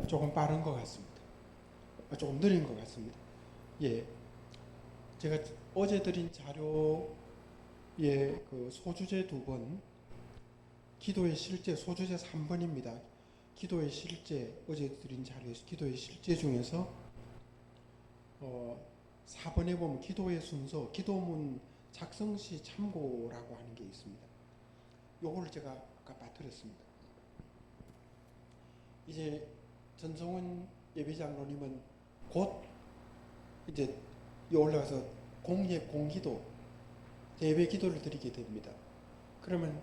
조금 빠른 것 같습니다. 조금 느린 것 같습니다. 예, 제가 어제 드린 자료에 그 소주제 2번, 기도의 실제 소주제 3번입니다. 기도의 실제, 어제 드린 자료에서 기도의 실제 중에서 4번에 보면 기도의 순서, 기도문 작성 시 참고라고 하는 게 있습니다. 요거를 제가 아까 빠뜨렸습니다. 이제 전성훈 예배장로님은 곧 이제 올라가서 공기도, 예배 기도를 드리게 됩니다. 그러면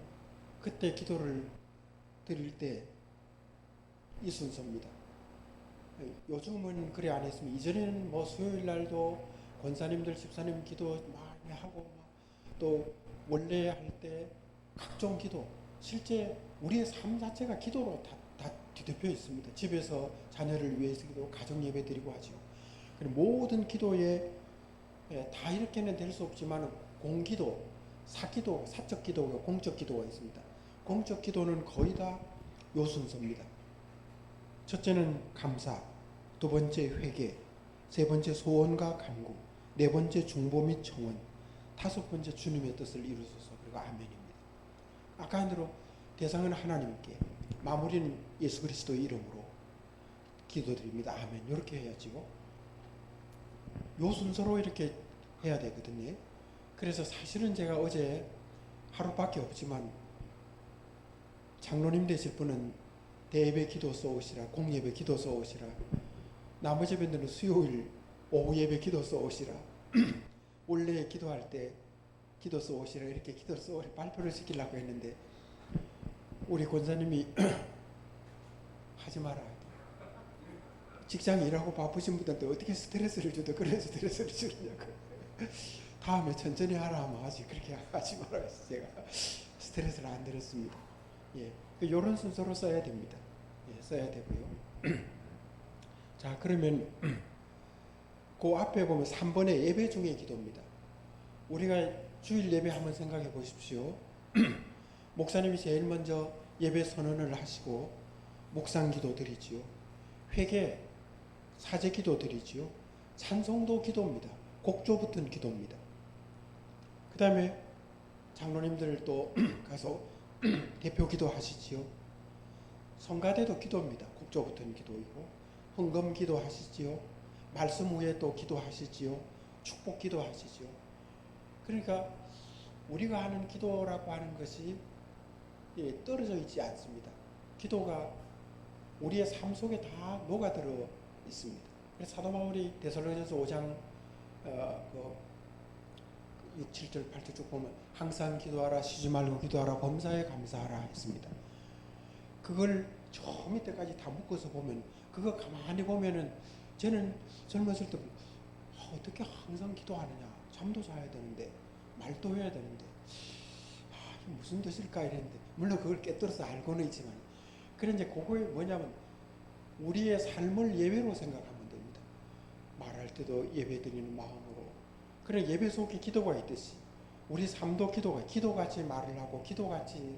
그때 기도를 드릴 때 이 순서입니다. 요즘은 그래 안 했으면, 이전에는 뭐 수요일 날도 권사님들, 집사님 기도 많이 하고, 또 원래 할 때 각종 기도, 실제 우리의 삶 자체가 기도로 다 뒤덮여 있습니다. 집에서 자녀를 위해서 기도, 가정 예배 드리고 하죠. 모든 기도에 다 이렇게는 될 수 없지만 공기도, 사기도, 사적 기도가, 공적 기도가 있습니다. 공적 기도는 거의 다 요 순서입니다. 첫째는 감사, 두 번째 회개, 세 번째 소원과 간구, 네 번째 중보 및 청원, 다섯 번째 주님의 뜻을 이루소서, 그리고 아멘입니다. 아까 한 대로 대상은 하나님께, 마무리는 예수 그리스도의 이름으로 기도드립니다. 아멘. 이렇게 해야지요. 요 순서로 이렇게 해야 되거든요. 그래서 사실은 제가 어제 하루밖에 없지만 장로님 되실 분은 대예배 기도 써오시라, 공예배 기도 써오시라, 나머지 분들은 수요일 오후 예배 기도 써오시라, 원래 기도할 때 기도 써오시라, 이렇게 기도 써오시라 발표를 시키려고 했는데 우리 권사님이 하지 마라. 직장 일하고 바쁘신 분들한테 어떻게 스트레스를 주도 그런 스트레스를 주느냐고. 다음에 천천히 하라 하면 하지, 그렇게 하지 마라 해서 제가 스트레스를 안 들었습니다. 예, 요런 순서로 써야 됩니다. 예, 써야 되고요. 자, 그러면 그 앞에 보면 3번의 예배 중의 기도입니다. 우리가 주일 예배 한번 생각해 보십시오. 목사님이 제일 먼저 예배 선언을 하시고 묵상 기도 드리지요. 회개, 사제 기도 드리지요. 찬송도 기도입니다. 곡조 붙은 기도입니다. 그 다음에 장로님들 또 가서 대표 기도 하시지요. 성가대도 기도입니다. 곡조 붙은 기도이고, 헌금 기도 하시지요. 말씀 후에 또 기도 하시지요. 축복 기도 하시지요. 그러니까 우리가 하는 기도라고 하는 것이 떨어져 있지 않습니다. 기도가 우리의 삶 속에 다 녹아들어 있습니다. 그래서 사도 바울이 데살로니가서 5장 6, 7절, 8절 쭉 보면 항상 기도하라, 쉬지 말고 기도하라, 범사에 감사하라 했습니다. 그걸 저 밑에까지 다 묶어서 보면, 그거 가만히 보면은 저는 젊었을 때 어떻게 항상 기도하느냐, 잠도 자야 되는데 말도 해야 되는데 이게 무슨 뜻일까 이랬는데, 물론 그걸 깨뜨려서 알고는 있지만, 그런데 그거에 뭐냐면 우리의 삶을 예배로 생각하면 됩니다. 말할 때도 예배 드리는 마음으로, 그래 예배 속에 기도가 있듯이 우리 삶도 기도같이 말을 하고, 기도같이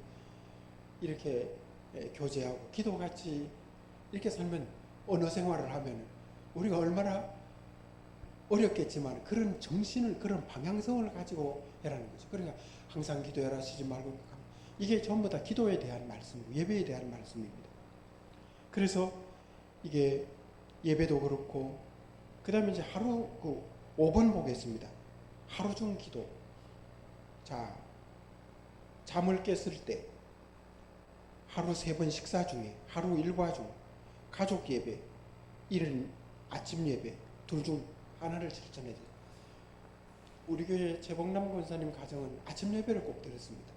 이렇게 교제하고, 기도같이 이렇게 살면, 언어 생활을 하면 우리가 얼마나 어렵겠지만 그런 정신을, 그런 방향성을 가지고 해라는 거죠. 그러니까 항상 기도해라, 쉬지 말고, 이게 전부 다 기도에 대한 말씀이고 예배에 대한 말씀입니다. 그래서 이게 예배도 그렇고, 그 다음에 이제 하루 5번 보겠습니다. 하루 중 기도. 자, 잠을 깼을 때, 하루 3번 식사 중에, 하루 일과 중, 가족 예배, 이른 아침 예배, 둘 중 하나를 실천해야 돼요. 우리 교회 재복남 권사님 가정은 아침 예배를 꼭 드렸습니다.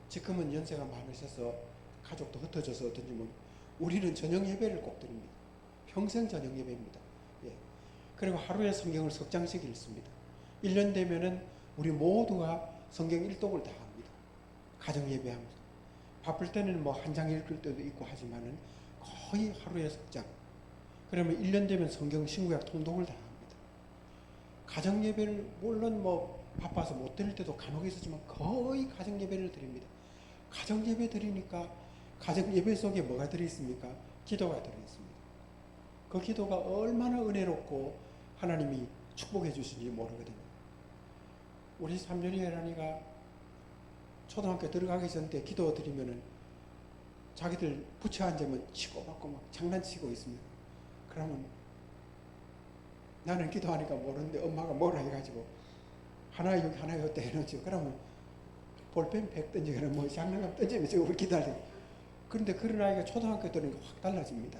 지금은 연세가 많으셔서 가족도 흩어져서 어떤지 모르겠는데, 우리는 저녁 예배를 꼭 드립니다. 평생 저녁 예배입니다. 예. 그리고 하루에 성경을 석 장씩 읽습니다. 1년 되면은 우리 모두가 성경 1독을 다 합니다. 가정 예배하면서. 바쁠 때는 뭐 한 장 읽을 때도 있고 하지만은 거의 하루에 석 장. 그러면 1년 되면 성경 신구약 통독을 다 합니다. 가정 예배를 물론 뭐 바빠서 못 드릴 때도 간혹 있었지만 거의 가정 예배를 드립니다. 가정 예배 드리니까 가정 예배 속에 뭐가 들어있습니까? 기도가 들어있습니다. 그 기도가 얼마나 은혜롭고 하나님이 축복해 주신지 모르거든요. 우리 삼촌이 혜란이가 초등학교 들어가기 전 때 기도 드리면은 자기들 부처 앉으면 치고받고 막 장난치고 있습니다. 그러면 나는 기도하니까 모르는데 엄마가 뭐라 해가지고 하나 여기 하나 여기 해놓죠. 그러면 볼펜 100 던지거나 뭐 장난감 던지면서 우리 기다려. 그런데 그런 아이가 초등학교 들으니까 확 달라집니다.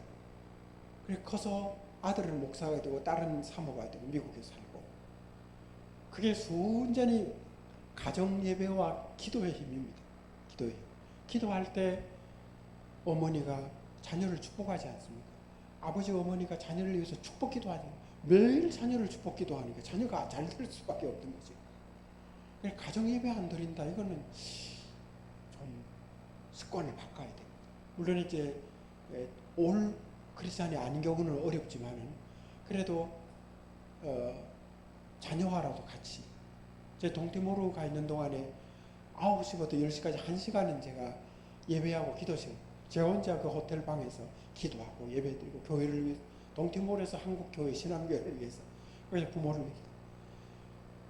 그래 커서 아들은 목사가 되고 딸은 사모가 되고 미국에 살고, 그게 순전히 가정 예배와 기도의 힘입니다. 기도의 힘. 기도할 때 어머니가 자녀를 축복하지 않습니까? 아버지 어머니가 자녀를 위해서 축복 기도하지, 매일 자녀를 축복 기도하니까 자녀가 잘 될 수밖에 없는 거죠. 그래 가정 예배 안 드린다, 이거는 좀 습관을 바꿔야 됩니다. 물론 이제 올 크리스찬이 아닌 경우는 어렵지만은 그래도 자녀와라도 같이, 제 동티모르 가 있는 동안에 9시부터 10시까지 1시간은 제가 예배하고 기도 시간, 제가 혼자 그 호텔 방에서 기도하고 예배드리고 교회를 위해, 동티모르에서 한국 교회 신앙교회를 위해서, 그래서 부모를 위해서,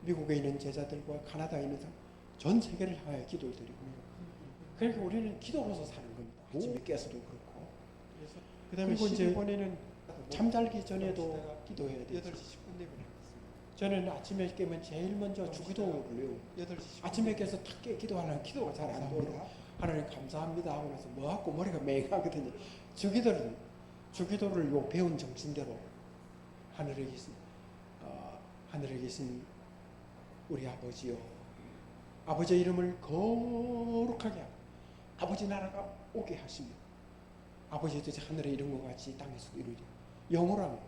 미국에 있는 제자들과 카나다에 있는 전 세계를 향하여 기도를 드리고, 그러니까 우리는 기도로서 사는 겁니다. 아침에 깨서도 그렇고. 그 다음에 이제 이번에는 잠자기 전에도 기도해야 돼요. 8시 10분 되면 저는 아침에 깨면 제일 먼저 주기도를 외우고, 아침에 깨서 탁 기도하려면 기도가 잘 안 돌아. 하나님 감사합니다 하고 나서 뭐 하고 머리가 맹하거든요. 주기도를 요 배운 정신대로 하늘에 계신 우리 아버지요, 아버지의 이름을 거룩하게 하고 아버지 나라가 오게 하시며 아버지의 뜻이 하늘에 이룬 것 같이 땅에서도 이루어져. 영어로 하면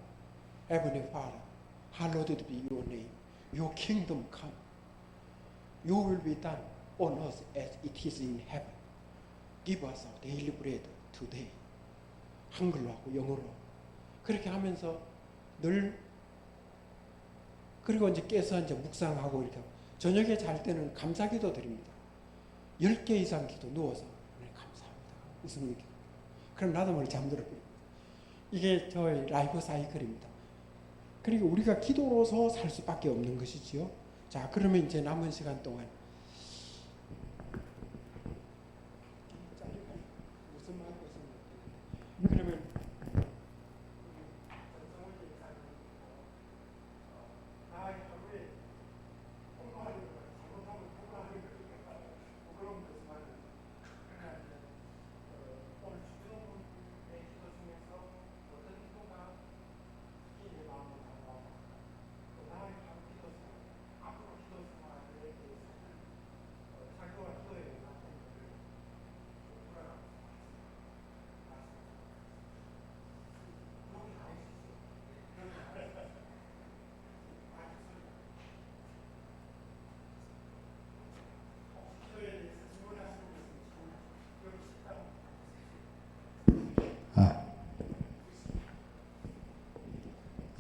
Heavenly Father, hallowed be your name. Your kingdom come. Your will be done on earth as it is in heaven. Give us our daily bread today. 한글로 하고 영어로 하고 그렇게 하면서 늘, 그리고 이제 깨서 이제 묵상하고 이렇게 하고, 저녁에 잘 때는 감사기도 드립니다. 10개 이상 기도 누워서 감사합니다. 웃음을 기도. 그럼 나도 모르게 잠들어버립니다. 이게 저의 라이프 사이클입니다. 그러니까 우리가 기도로서 살 수밖에 없는 것이지요. 자, 그러면 이제 남은 시간 동안 그러면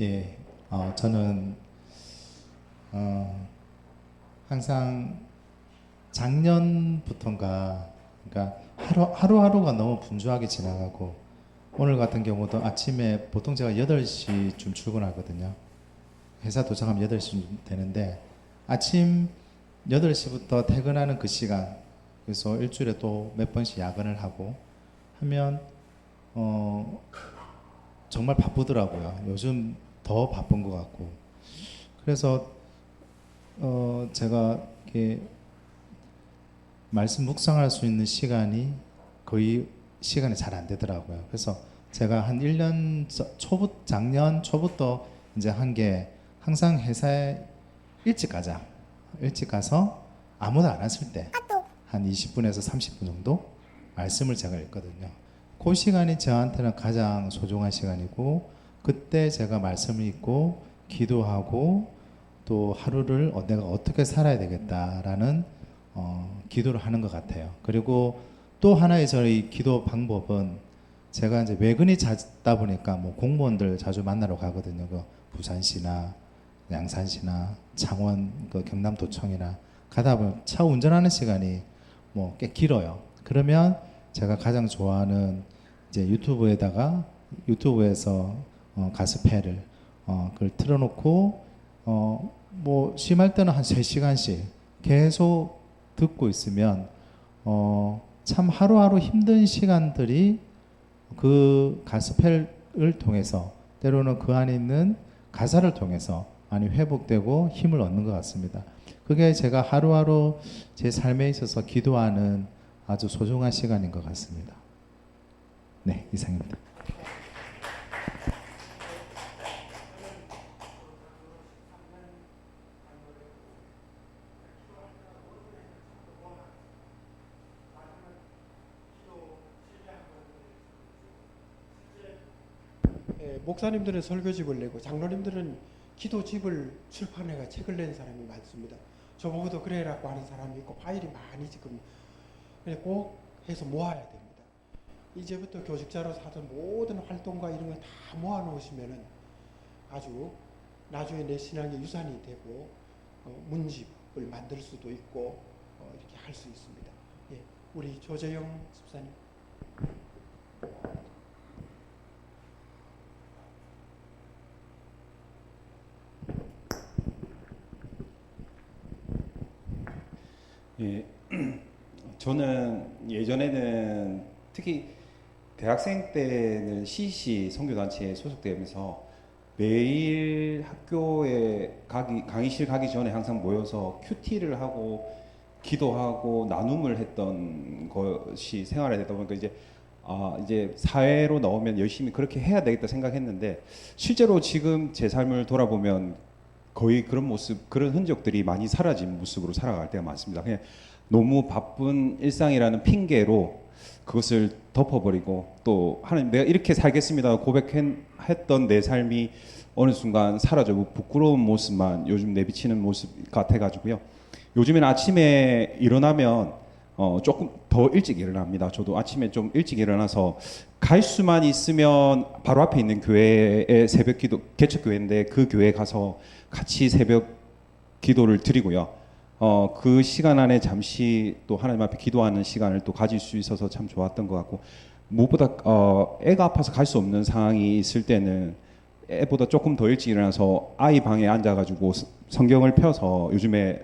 예, 저는 항상 작년부터인가, 그러니까 하루하루가 너무 분주하게 지나가고, 오늘 같은 경우도 아침에 보통 제가 8시쯤 출근하거든요. 회사 도착하면 8시쯤 되는데 아침 8시부터 퇴근하는 그 시간, 그래서 일주일에 또 몇 번씩 야근을 하고 하면 정말 바쁘더라고요. 요즘 더 바쁜 것 같고. 그래서 제가 이렇게 말씀 묵상할 수 있는 시간이 거의 시간이 잘 안 되더라고요. 그래서 제가 한 1년 작년 초부터 이제 한 게, 항상 회사에 일찍 가자. 일찍 가서 아무도 안 왔을 때 한 20분에서 30분 정도 말씀을 제가 읽거든요. 그 시간이 저한테는 가장 소중한 시간이고, 그때 제가 말씀을 읽고 기도하고 또 하루를 내가 어떻게 살아야 되겠다라는 기도를 하는 것 같아요. 그리고 또 하나의 저희 기도 방법은, 제가 이제 외근이 잦다 보니까 뭐 공무원들 자주 만나러 가거든요. 그 부산시나 양산시나 창원 그 경남도청이나 가다 보면 차 운전하는 시간이 뭐 꽤 길어요. 그러면 제가 가장 좋아하는 이제 유튜브에서 가스펠을 그걸 틀어놓고 뭐 심할 때는 한 3시간씩 계속 듣고 있으면 참 하루하루 힘든 시간들이 그 가스펠을 통해서 때로는 그 안에 있는 가사를 통해서 많이 회복되고 힘을 얻는 것 같습니다. 그게 제가 하루하루 제 삶에 있어서 기도하는 아주 소중한 시간인 것 같습니다. 네, 이상입니다. 목사님들은 설교집을 내고 장로님들은 기도집을 출판해가 책을 낸 사람이 많습니다. 저보고도 그래라고 하는 사람이 있고 파일이 많이 지금 꼭 해서 모아야 됩니다. 이제부터 교직자로 사던 모든 활동과 이런 걸 다 모아놓으시면은 아주 나중에 내 신앙의 유산이 되고 문집을 만들 수도 있고 이렇게 할 수 있습니다. 예, 우리 조재영 집사님. 예, 저는 예전에는 특히 대학생 때는 CC 선교단체에 소속되면서 매일 학교에 강의실 가기 전에 항상 모여서 큐티를 하고 기도하고 나눔을 했던 것이 생활이 되다 보니까 이제 사회로 나오면 열심히 그렇게 해야 되겠다 생각했는데 실제로 지금 제 삶을 돌아보면 거의 그런 모습, 그런 흔적들이 많이 사라진 모습으로 살아갈 때가 많습니다. 그냥 너무 바쁜 일상이라는 핑계로 그것을 덮어버리고 또 하나님 내가 이렇게 살겠습니다 고백했던 내 삶이 어느 순간 사라지고 부끄러운 모습만 요즘 내비치는 모습 같아가지고요. 요즘에는 아침에 일어나면 조금 더 일찍 일어납니다. 저도 아침에 좀 일찍 일어나서 갈 수만 있으면 바로 앞에 있는 교회에 새벽 기도, 개척교회인데 그 교회에 가서 같이 새벽 기도를 드리고요. 그 시간 안에 잠시 또 하나님 앞에 기도하는 시간을 또 가질 수 있어서 참 좋았던 것 같고, 무엇보다 애가 아파서 갈 수 없는 상황이 있을 때는 애보다 조금 더 일찍 일어나서 아이 방에 앉아가지고 성경을 펴서 요즘에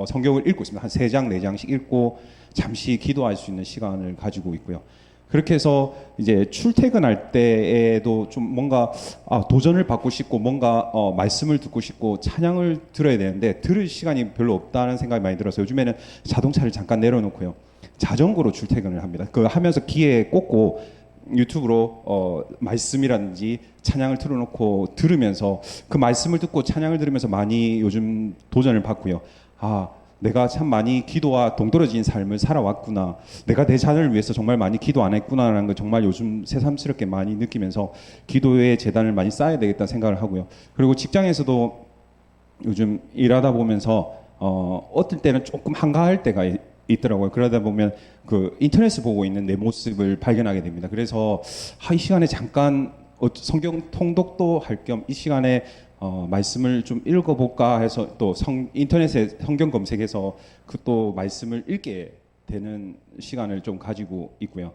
성경을 읽고 있습니다. 한 3장, 4장씩 읽고 잠시 기도할 수 있는 시간을 가지고 있고요. 그렇게 해서 이제 출퇴근할 때에도 좀 뭔가 도전을 받고 싶고 뭔가 말씀을 듣고 싶고 찬양을 들어야 되는데 들을 시간이 별로 없다는 생각이 많이 들어서 요즘에는 자동차를 잠깐 내려놓고요. 자전거로 출퇴근을 합니다. 그 하면서 귀에 꽂고 유튜브로 말씀이라든지 찬양을 틀어놓고 들으면서 그 말씀을 듣고 찬양을 들으면서 많이 요즘 도전을 받고요. 내가 참 많이 기도와 동떨어진 삶을 살아왔구나. 내가 내 자녀를 위해서 정말 많이 기도 안 했구나라는 걸 정말 요즘 새삼스럽게 많이 느끼면서 기도의 재단을 많이 쌓아야 되겠다는 생각을 하고요. 그리고 직장에서도 요즘 일하다 보면서 어떨 때는 조금 한가할 때가 있더라고요. 그러다 보면 그 인터넷을 보고 있는 내 모습을 발견하게 됩니다. 그래서 이 시간에 잠깐 성경 통독도 할 겸 이 시간에 말씀을 좀 읽어볼까 해서 또 인터넷에 성경 검색해서 그 또 말씀을 읽게 되는 시간을 좀 가지고 있고요.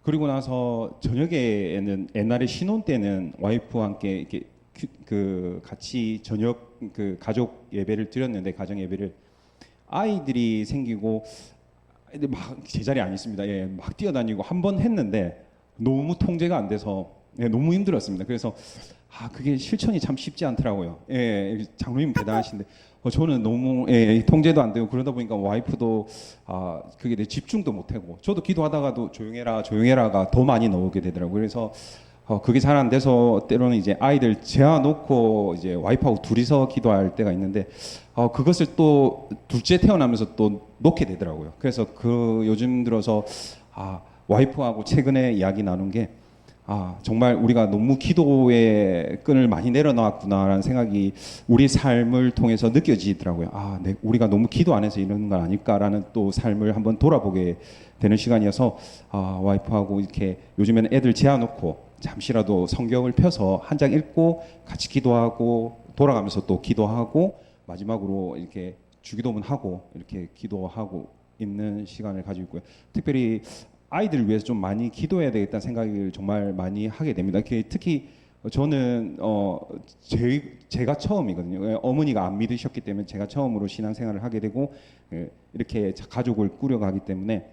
그리고 나서 저녁에는 옛날에 신혼 때는 와이프와 함께 이렇게 같이 저녁 가족 예배를 드렸는데 가정 예배를 아이들이 생기고 막 제자리에 안 있습니다. 예, 막 뛰어다니고 한 번 했는데 너무 통제가 안 돼서 너무 힘들었습니다. 그래서 그게 실천이 참 쉽지 않더라고요. 예, 장로님 대단하신데 저는 너무 통제도 안 되고 그러다 보니까 와이프도 그게 내 집중도 못하고 저도 기도하다가도 조용해라가 더 많이 나오게 되더라고요. 그래서 그게 잘 안 돼서 때로는 이제 아이들 재워놓고 이제 와이프하고 둘이서 기도할 때가 있는데 그것을 또 둘째 태어나면서 또 놓게 되더라고요. 그래서 요즘 들어서 와이프하고 최근에 이야기 나눈 게 정말 우리가 너무 기도의 끈을 많이 내려놨구나라는 생각이 우리 삶을 통해서 느껴지더라고요. 우리가 너무 기도 안 해서 이러는 건 아닐까라는 또 삶을 한번 돌아보게 되는 시간이어서 와이프하고 이렇게 요즘에는 애들 재워놓고 잠시라도 성경을 펴서 한 장 읽고 같이 기도하고 돌아가면서 또 기도하고 마지막으로 이렇게 주기도문 하고 이렇게 기도하고 있는 시간을 가지고 있고요. 특별히 아이들을 위해서 좀 많이 기도해야 되겠다는 생각을 정말 많이 하게 됩니다. 특히 저는 제가 처음이거든요. 어머니가 안 믿으셨기 때문에 제가 처음으로 신앙생활을 하게 되고 이렇게 가족을 꾸려가기 때문에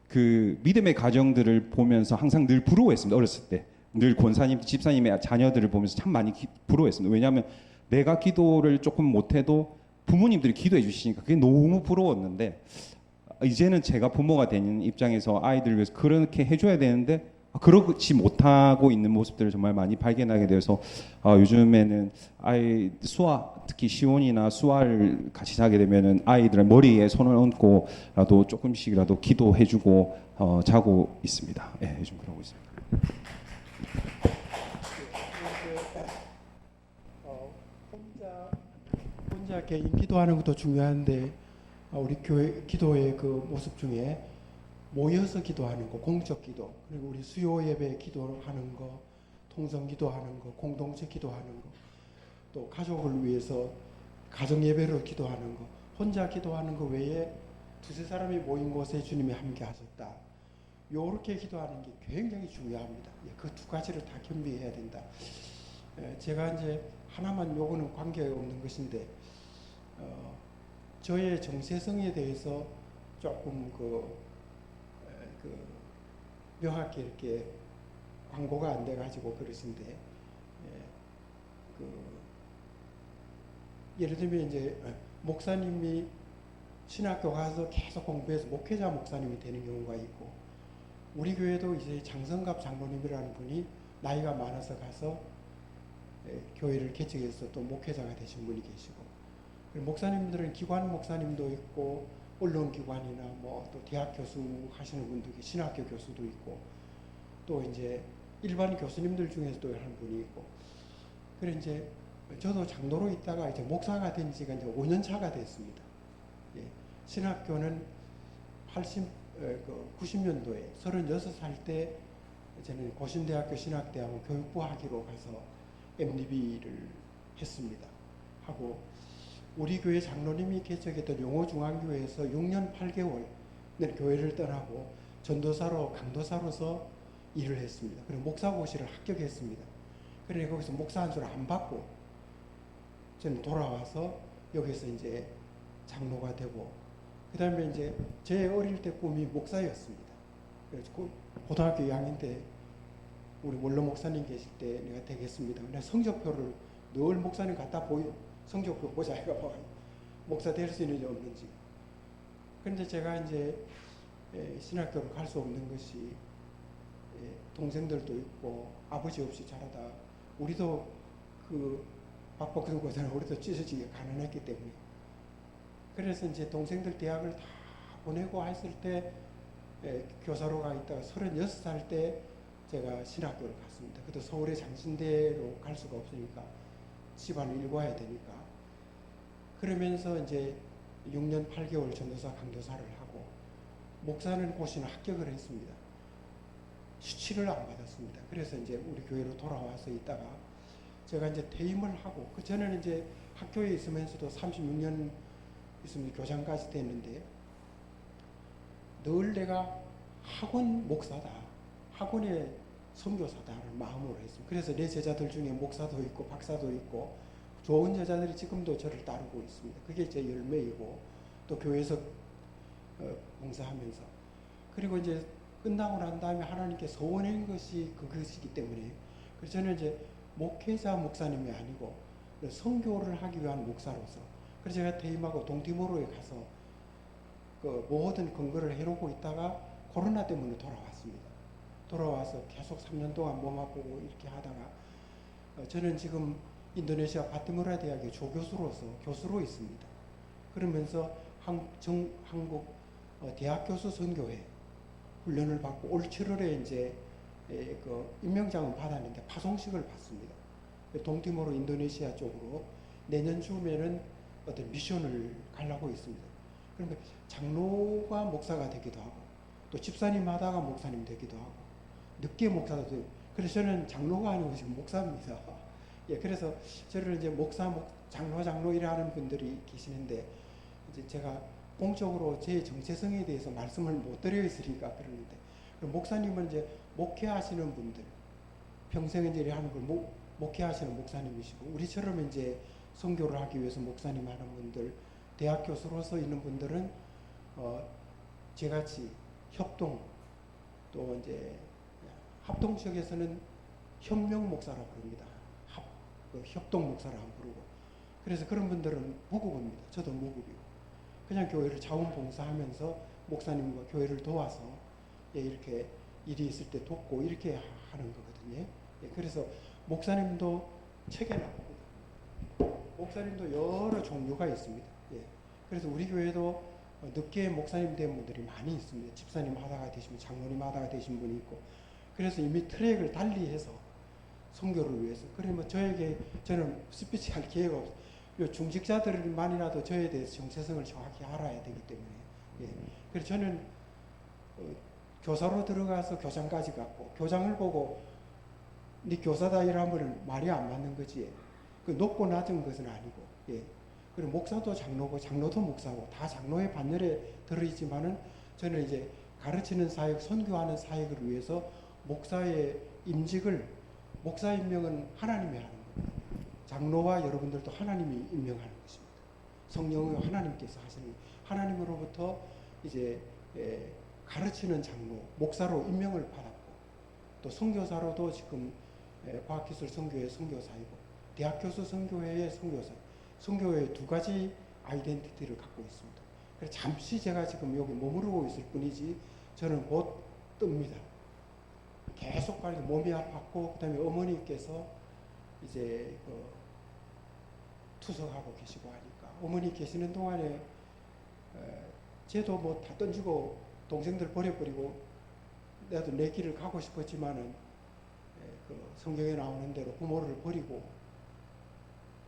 그 믿음의 가정들을 보면서 항상 늘 부러워했습니다. 어렸을 때 늘 권사님, 집사님의 자녀들을 보면서 참 많이 부러워했습니다. 왜냐하면 내가 기도를 조금 못해도 부모님들이 기도해 주시니까 그게 너무 부러웠는데, 이제는 제가 부모가 되는 입장에서 아이들을 위해서 그렇게 해줘야 되는데 그렇지 못하고 있는 모습들을 정말 많이 발견하게 되어서 요즘에는 아이 수아, 특히 시온이나 수아를 같이 자게 되면은 아이들의 머리에 손을 얹고라도 조금씩이라도 기도해주고 자고 있습니다. 예, 요즘 그러고 있습니다. 혼자 개인 기도하는 것도 중요한데 우리 교회 기도의 그 모습 중에 모여서 기도하는 거, 공적 기도, 그리고 우리 수요 예배 기도하는 거, 통성 기도하는 거, 공동체 기도하는 거, 또 가족을 위해서 가정 예배로 기도하는 거, 혼자 기도하는 거 외에 두세 사람이 모인 곳에 주님이 함께 하셨다. 요렇게 기도하는 게 굉장히 중요합니다. 그 두 가지를 다 겸비해야 된다. 제가 이제 하나만 요거는 관계없는 것인데 저의 정체성에 대해서 조금 명확히 이렇게 광고가 안 돼가지고 그러신데, 예를 들면 이제 목사님이 신학교 가서 계속 공부해서 목회자 목사님이 되는 경우가 있고, 우리 교회도 이제 장성갑 장로님이라는 분이 나이가 많아서 가서 교회를 개척해서 또 목회자가 되신 분이 계시고, 목사님들은 기관 목사님도 있고 언론기관이나 뭐 또 대학 교수 하시는 분도 있고 신학교 교수도 있고 또 이제 일반 교수님들 중에서도 한 분이 있고, 그래 이제 저도 장로로 있다가 이제 목사가 된 지가 이제 5년 차가 됐습니다. 예, 신학교는 90년도에 36살 때 저는 고신대학교 신학대학원 교육부 학위로 가서 MDB를 했습니다. 하고 우리 교회 장로님이 개척했던 용호중앙교회에서 6년 8개월 교회를 떠나고 전도사로 강도사로서 일을 했습니다. 그리고 목사고시를 합격했습니다. 그래서 거기서 목사 한 수를 안 받고 저는 돌아와서 여기서 이제 장로가 되고, 그 다음에 이제 제 어릴 때 꿈이 목사였습니다. 그래서 고등학교 2학년 때 우리 원로 목사님 계실 때 내가 되겠습니다. 근데 성적표를 늘 목사님 갖다 성적표 보자 해가 봐 목사 될 수 있는지 없는지. 그런데 제가 이제 신학교를 갈 수 없는 것이 동생들도 있고 아버지 없이 자라다 우리도 그 박복순 고사는 우리도 찢어지게 가난했기 때문에, 그래서 이제 동생들 대학을 다 보내고 했을 때 교사로 가 있다가 36살 때 제가 신학교를 갔습니다. 그래도 서울의 장신대로 갈 수가 없으니까 집안을 일궈야 되니까, 그러면서 이제 6년 8개월 전도사 강도사를 하고 목사는 고시는 합격을 했습니다. 수치를 안 받았습니다. 그래서 이제 우리 교회로 돌아와서 있다가 제가 이제 퇴임을 하고, 그 전에는 이제 학교에 있으면서도 36년 있으면 교장까지 됐는데 늘 내가 학원 목사다, 학원의 선교사다를 마음으로 했습니다. 그래서 내 제자들 중에 목사도 있고 박사도 있고 좋은 제자들이 지금도 저를 따르고 있습니다. 그게 제 열매이고 또 교회에서 봉사하면서, 그리고 이제 끝나고 난 다음에 하나님께 소원한 것이 그것이기 때문에, 그래서 저는 이제 목회자 목사님이 아니고 선교를 하기 위한 목사로서, 그래서 제가 퇴임하고 동티모로에 가서 그 모든 근거를 해놓고 있다가 코로나 때문에 돌아왔습니다. 돌아와서 계속 3년 동안 몸 아프고 이렇게 하다가 저는 지금 인도네시아 바티무라 대학의 조교수로서 교수로 있습니다. 그러면서 한국 대학 교수 선교회 훈련을 받고 올 7월에 이제 그 임명장을 받았는데 파송식을 받습니다. 동티모로 인도네시아 쪽으로 내년 쯤에는 어떤 미션을 가려고 있습니다. 그러니까 장로가 목사가 되기도 하고 또 집사님 하다가 목사님 되기도 하고 늦게 목사도 되고, 그래서 저는 장로가 아니고 지금 목사입니다. 예, 그래서 저를 이제 목사, 장로 이라는 분들이 계시는데 이제 제가 공적으로 제 정체성에 대해서 말씀을 못 드려 있으니까 그러는데, 그리고 목사님은 이제 목회하시는 분들, 평생 이제 하는 걸 목회하시는 목사님이시고, 우리처럼 이제 선교를 하기 위해서 목사님 하는 분들, 대학 교수로서 있는 분들은 저같이 협동, 또 이제 합동 지역에서는 협력 목사라고 부릅니다. 협동 목사라고 부르고. 그래서 그런 분들은 무급입니다. 저도 무급이고. 그냥 교회를 자원봉사하면서 목사님과 교회를 도와서 이렇게 일이 있을 때 돕고 이렇게 하는 거거든요. 그래서 목사님도 책에 나옵니다. 목사님도 여러 종류가 있습니다. 그래서 우리 교회도 늦게 목사님 된 분들이 많이 있습니다. 집사님 하다가 되신 분, 장로님 하다가 되신 분이 있고. 그래서 이미 트랙을 달리해서 선교를 위해서. 그러면 저는 스피치 할 기회가 없어요. 중직자들만이라도 저에 대해서 정체성을 정확히 알아야 되기 때문에. 그래서 저는 교사로 들어가서 교장까지 갔고, 교장을 보고 네 교사다 이러면 말이 안 맞는 거지. 그 높고 낮은 것은 아니고. 그리고 목사도 장로고 장로도 목사고 다 장로의 반열에 들어있지만은 저는 이제 가르치는 사역, 선교하는 사역을 위해서 목사의 임직을, 목사 임명은 하나님이 하는 겁니다. 장로와 여러분들도 하나님이 임명하는 것입니다. 성령의 하나님께서 하시는, 하나님으로부터 이제 가르치는 장로, 목사로 임명을 받았고, 또 선교사로도 지금 과학기술 선교회 선교사이고, 대학교수 선교회의 선교사, 선교회의 두 가지 아이덴티티를 갖고 있습니다. 그래서 잠시 제가 지금 여기 머무르고 있을 뿐이지 저는 곧 뜹니다. 계속 가니까 몸이 아팠고, 그 다음에 어머니께서 이제 투석하고 계시고 하니까, 어머니 계시는 동안에 쟤도 뭐 다 던지고 동생들 버려버리고 나도 내 길을 가고 싶었지만은 그 성경에 나오는 대로 부모를 버리고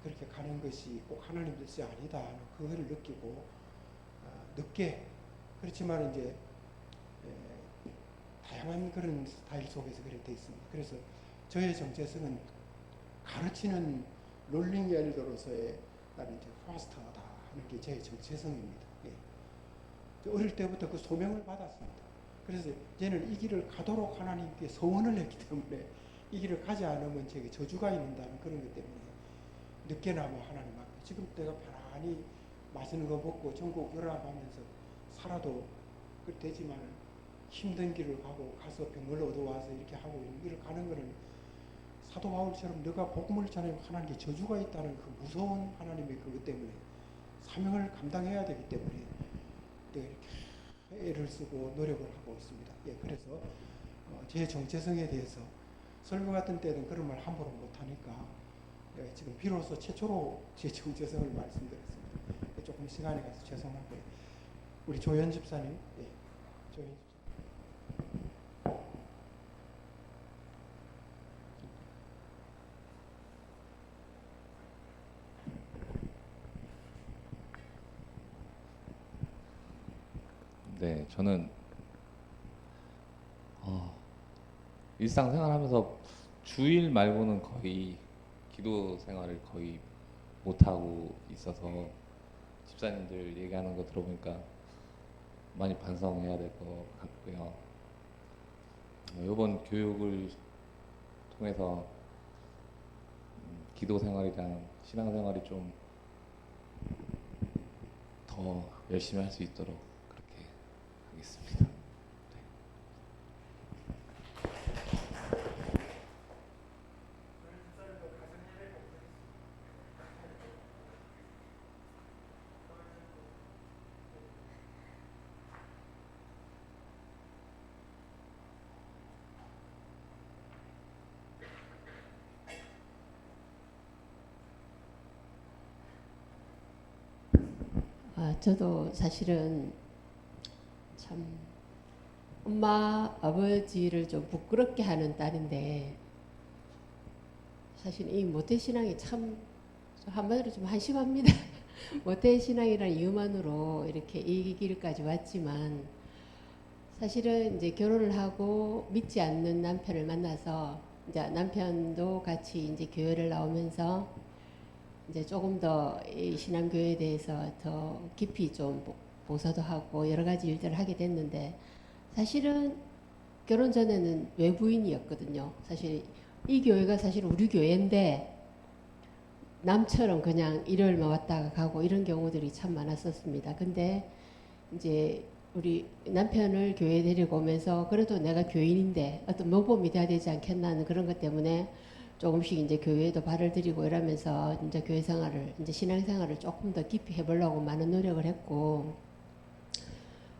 그렇게 가는 것이 꼭 하나님 뜻이 아니다 하는 그걸 느끼고 늦게, 그렇지만 이제 다양한 그런 스타일 속에서 그렇게 돼 있습니다. 그래서 저의 정체성은 가르치는 롤링 엘더로서의 나는 이제 파스터다 하는 게 제 정체성입니다. 어릴 때부터 그 소명을 받았습니다. 그래서 이제는 이 길을 가도록 하나님께 서원을 했기 때문에 이 길을 가지 않으면 제게 저주가 있는다는 그런 것 때문에 늦게나마 하나님 앞에 지금 내가 편안히 맛있는 거 먹고 전국 열람하면서 살아도 되지만 힘든 길을 가서 병을 얻어와서 이렇게 하고 있는 길을 가는 거는 사도 바울처럼 너가 복음을 전하면 하나님께 저주가 있다는 그 무서운 하나님의 그것 때문에 사명을 감당해야 되기 때문에 내가 이렇게 애를 쓰고 노력을 하고 있습니다. 그래서 제 정체성에 대해서 설교 같은 때는 그런 말 함부로 못하니까 지금 비로소 최초로 제 정체성을 말씀드렸습니다. 조금 시간이 가서 죄송하고요. 우리 조현 집사님, 조현 집사님. 네, 저는 일상생활하면서 주일 말고는 거의 기도 생활을 거의 못하고 있어서 집사님들 얘기하는 거 들어보니까 많이 반성해야 될 것 같고요. 이번 교육을 통해서 기도 생활이랑 신앙 생활이 좀 더 열심히 할 수 있도록 그렇게 하겠습니다. 저도 사실은 참 엄마 아버지를 좀 부끄럽게 하는 딸인데 사실 이 모태신앙이 참 한마디로 좀 한심합니다. 모태신앙이라는 이유만으로 이렇게 이 길까지 왔지만 사실은 이제 결혼을 하고 믿지 않는 남편을 만나서 이제 남편도 같이 이제 교회를 나오면서 이제 조금 더 이 신앙교회에 대해서 더 깊이 좀 보서도 하고 여러 가지 일들을 하게 됐는데 사실은 결혼 전에는 외부인이었거든요. 사실 이 교회가 사실 우리 교회인데 남처럼 그냥 일요일만 왔다가 가고 이런 경우들이 참 많았었습니다. 근데 이제 우리 남편을 교회에 데리고 오면서 그래도 내가 교인인데 어떤 모범이 돼야 되지 않겠나 하는 그런 것 때문에 조금씩 이제 교회에도 발을 들이고 이러면서 이제 교회 생활을 이제 신앙 생활을 조금 더 깊이 해보려고 많은 노력을 했고,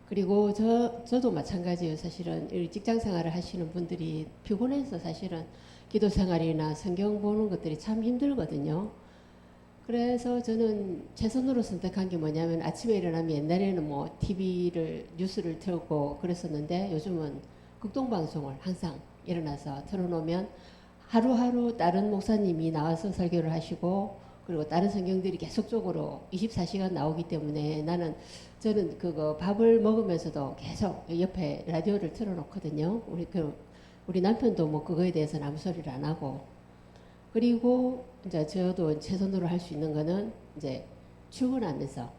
그리고 저도 마찬가지예요. 사실은 이 직장 생활을 하시는 분들이 피곤해서 사실은 기도 생활이나 성경 보는 것들이 참 힘들거든요. 그래서 저는 제 손으로 선택한 게 뭐냐면 아침에 일어나면 옛날에는 뭐 TV를 뉴스를 틀고 그랬었는데 요즘은 극동방송을 항상 일어나서 틀어놓으면 하루하루 다른 목사님이 나와서 설교를 하시고 그리고 다른 성경들이 계속적으로 24시간 나오기 때문에 저는 그거 밥을 먹으면서도 계속 옆에 라디오를 틀어놓거든요. 우리 남편도 뭐 그거에 대해서는 아무 소리를 안 하고, 그리고 이제 저도 제 손으로 할 수 있는 거는 이제 출근하면서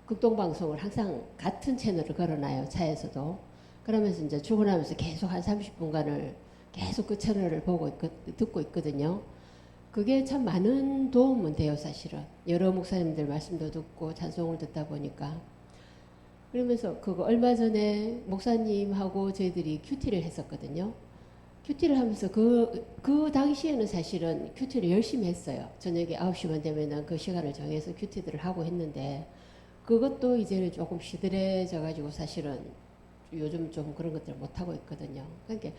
극동방송을 항상 같은 채널을 걸어놔요. 차에서도. 그러면서 이제 출근하면서 계속 한 30분간을 계속 그 채널을 듣고 있거든요. 그게 참 많은 도움은 돼요, 사실은. 여러 목사님들 말씀도 듣고 찬송을 듣다 보니까. 그러면서 그거 얼마 전에 목사님하고 저희들이 큐티를 했었거든요. 큐티를 하면서 그 당시에는 사실은 큐티를 열심히 했어요. 저녁에 9시만 되면은 그 시간을 정해서 큐티들을 하고 했는데 그것도 이제는 조금 시들해져 가지고 사실은 요즘 좀 그런 것들을 못하고 있거든요. 그러니까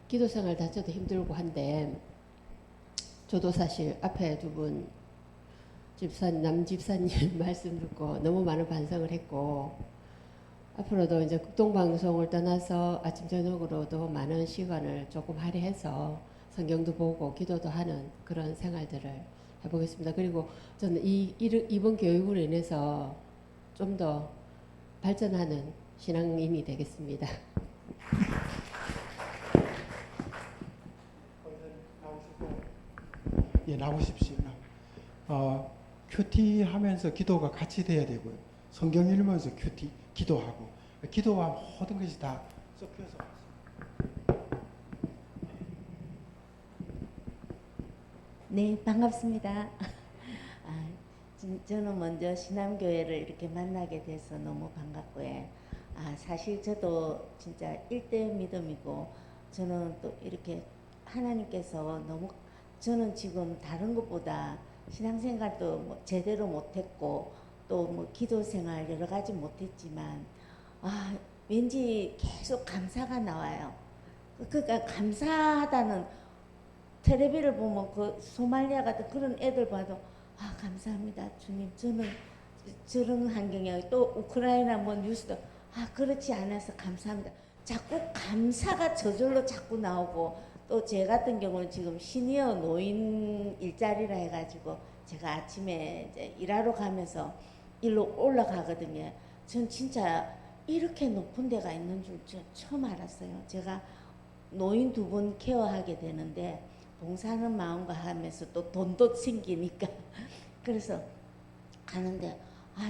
기도 생활 자체도 힘들고 한데 저도 사실 앞에 두 분 남집사님 말씀 듣고 너무 많은 반성을 했고, 앞으로도 이제 극동방송을 떠나서 아침 저녁으로도 많은 시간을 조금 할애해서 성경도 보고 기도도 하는 그런 생활들을 해보겠습니다. 그리고 저는 이번 교육으로 인해서 좀 더 발전하는 신앙인이 되겠습니다. 예, 나오십시오. 큐티 하면서 기도가 같이 돼야 되고요. 성경 읽으면서 기도하고, 기도와 모든 것이 다 섞여서. 네, 반갑습니다. 저는 먼저 신암교회를 이렇게 만나게 돼서 너무 반갑고요. 사실 저도 진짜 일대 믿음이고, 저는 또 이렇게 하나님께서 너무, 저는 지금 다른 것보다 신앙생활도 뭐 제대로 못했고, 또 뭐 기도생활 여러 가지 못했지만, 왠지 계속 감사가 나와요. 그러니까 감사하다는, 텔레비를 보면 그 소말리아 같은 그런 애들 봐도 감사합니다 주님, 저는 저런 환경에, 또 우크라이나 뭐 뉴스도 그렇지 않아서 감사합니다. 자꾸 감사가 저절로 자꾸 나오고, 또 제 같은 경우는 지금 시니어 노인 일자리라 해가지고 제가 아침에 이제 일하러 가면서 일로 올라가거든요. 전 진짜 이렇게 높은 데가 있는 줄 처음 알았어요. 제가 노인 2분 케어하게 되는데 봉사하는 마음과 하면서 또 돈도 생기니까 그래서 가는데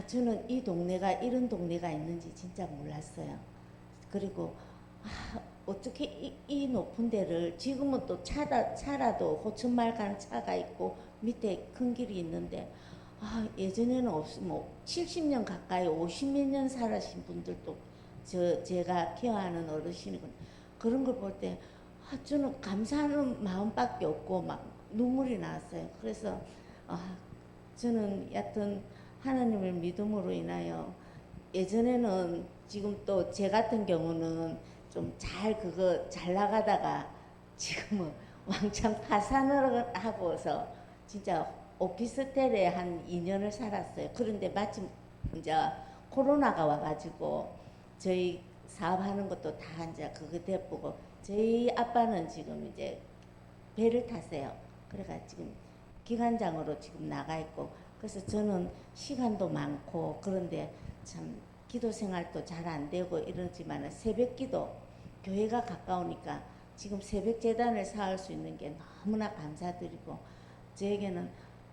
저는 이 동네가 이런 동네가 있는지 진짜 몰랐어요. 그리고 어떻게 이 높은 데를, 지금은 또 차라도 호천마을 가는 차가 있고 밑에 큰 길이 있는데 예전에는 없으면 70년 가까이 50몇 년 살아신 분들도 제가 케어하는 어르신이군. 그런 걸 볼 때 저는 감사하는 마음밖에 없고 막 눈물이 나왔어요. 그래서 저는 여튼 하나님을 믿음으로 인하여, 예전에는 지금 또 제 같은 경우는 좀 잘 나가다가 지금은 왕창 파산을 하고서 진짜 오피스텔에 한 2년을 살았어요. 그런데 마침 이제 코로나가 와가지고 저희 사업하는 것도 다 이제 그거 대보고, 저희 아빠는 지금 이제 배를 타세요. 그래가 지금 기관장으로 지금 나가 있고, 그래서 저는 시간도 많고 그런데 참 기도 생활도 잘 안 되고 이러지만 새벽 기도, 교회가 가까우니까 지금 새벽 재단을 쌓을 수 있는 게 너무나 감사드리고, 저에게는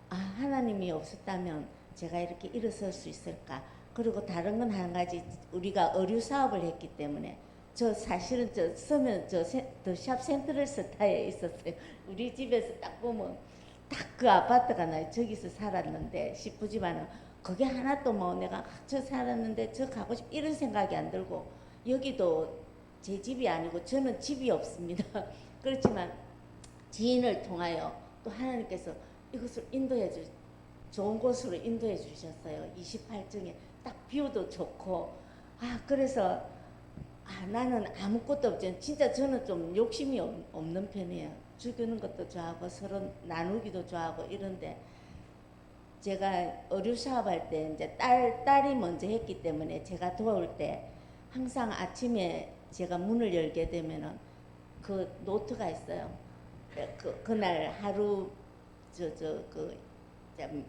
하나님이 없었다면 제가 이렇게 일어설 수 있을까. 그리고 다른 건 한 가지, 우리가 의류 사업을 했기 때문에 저 사실은 저 서면 더샵 센트럴 스타에 있었어요. 우리 집에서 딱 보면 딱 그 아파트가 나요. 저기서 살았는데 싶지만은 그게 하나도 뭐 내가 저 살았는데 저 가고 싶 이런 생각이 안 들고 여기도 제 집이 아니고 저는 집이 없습니다. 그렇지만 지인을 통하여 또 하나님께서 이것을 좋은 곳으로 인도해 주셨어요. 28층에 딱 뷰도 좋고 그래서 나는 아무것도 없지. 진짜 저는 좀 욕심이 없는 편이에요. 주는 것도 좋아하고 서로 나누기도 좋아하고 이런데 제가 의류 사업할 때 이제 딸이 먼저 했기 때문에 제가 도울 때 항상 아침에 제가 문을 열게 되면은 그 노트가 있어요. 그날 하루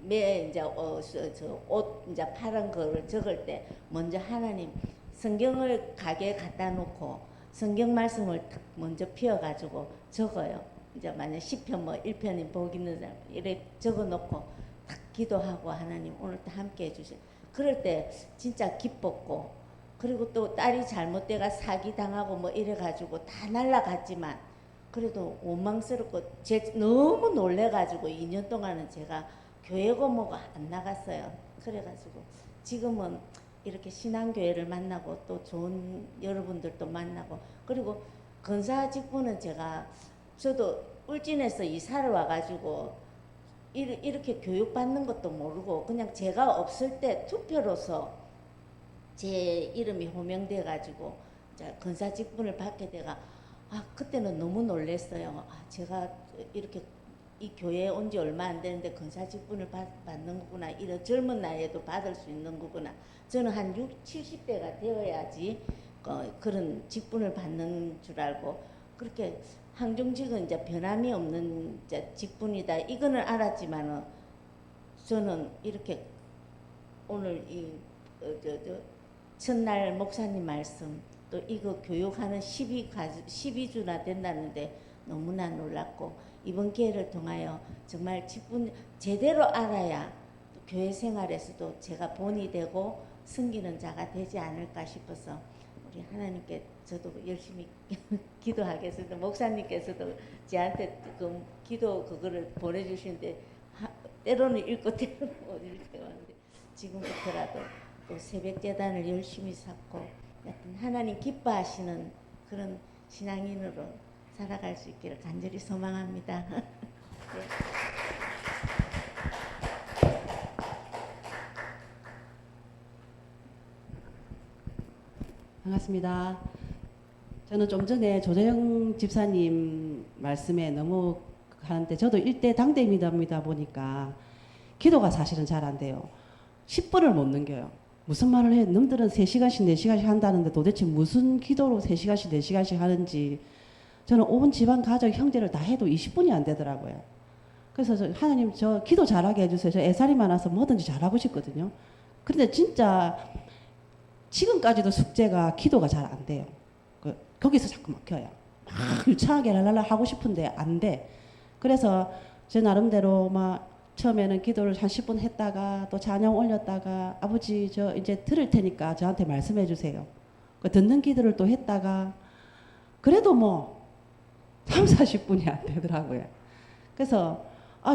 매 이제 옷 이제 파란 거를 적을 때 먼저 하나님 성경을 가게에 갖다 놓고 성경 말씀을 먼저 피워가지고 적어요. 이제 만약 10편 뭐 1편이 복 있는 사람 이렇게 적어놓고 딱 기도하고 하나님 오늘도 함께 해주세요. 그럴 때 진짜 기뻤고 그리고 또 딸이 잘못돼가 사기당하고 뭐 이래가지고 다 날라갔지만 그래도 원망스럽고 너무 놀래가지고 2년 동안은 제가 교회고 뭐가 안 나갔어요. 그래가지고 지금은 이렇게 신앙교회를 만나고 또 좋은 여러분들도 만나고 그리고 건사 직분은 저도 울진에서 이사를 와가지고 이렇게 교육받는 것도 모르고 그냥 제가 없을 때 투표로서 제 이름이 호명돼 가지고 건사 직분을 받게 돼가 그때는 너무 놀랐어요. 제가 이렇게 이 교회에 온 지 얼마 안 되는데 건사 직분을 받는 거구나. 이런 젊은 나이에도 받을 수 있는 거구나. 저는 한 60, 70대가 되어야지 그런 직분을 받는 줄 알고 그렇게 항정직은 이제 변함이 없는 이제 직분이다. 이거는 알았지만은 저는 이렇게 오늘 이 첫날 목사님 말씀 또 이거 교육하는 12주나 된다는데 너무나 놀랐고 이번 기회를 통하여 정말 직분 제대로 알아야 교회 생활에서도 제가 본이 되고 섬기는 자가 되지 않을까 싶어서 우리 하나님께 저도 열심히 기도하겠습니다. 목사님께서도 저한테 그 기도 그거를 보내주시는데 때로는 읽고 때로는 못 읽고 하는데 지금부터라도 또 새벽 제단을 열심히 쌓고 하나님 기뻐하시는 그런 신앙인으로 살아갈 수 있기를 간절히 소망합니다. 네. 반갑습니다. 저는 좀 전에 조재영 집사님 말씀에 너무 하는데 저도 일대 당대미답니다 보니까 기도가 사실은 잘 안 돼요. 10분을 못 넘겨요. 무슨 말을 해? 놈들은 3시간씩 4시간씩 한다는데 도대체 무슨 기도로 3시간씩 4시간씩 하는지 저는 온 집안 가족 형제를 다 해도 20분이 안 되더라고요. 그래서 하나님 저 기도 잘하게 해주세요. 저 애살이 많아서 뭐든지 잘하고 싶거든요. 그런데 진짜 지금까지도 숙제가 기도가 잘 안 돼요. 거기서 자꾸 막혀요. 막 유창하게 랄랄라 하고 싶은데 안 돼. 그래서 제 나름대로 막 처음에는 기도를 한 10분 했다가 또 찬양 올렸다가 아버지 저 이제 들을 테니까 저한테 말씀해 주세요. 듣는 기도를 또 했다가 그래도 뭐 3, 40분이 안 되더라고요. 그래서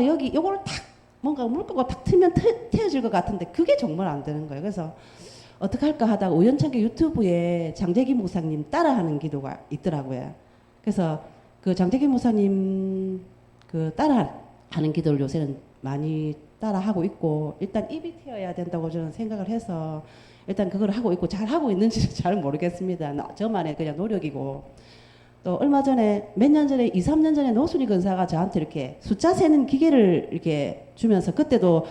여기 요거를 탁 뭔가 물고가 탁 틀면 태워질 것 같은데 그게 정말 안 되는 거예요. 그래서 어떻게 할까 하다가 우연찮게 유튜브에 장재기 목사님 따라하는 기도가 있더라고요. 그래서 그 장재기 목사님 그 따라하는 기도를 요새는 많이 따라하고 있고 일단 입이 튀어야 된다고 저는 생각을 해서 일단 그걸 하고 있고 잘 하고 있는지는 잘 모르겠습니다. 저만의 그냥 노력이고 또 얼마 전에 몇 년 전에 2, 3년 전에 노순이 근사가 저한테 이렇게 숫자 세는 기계를 이렇게 주면서 그때도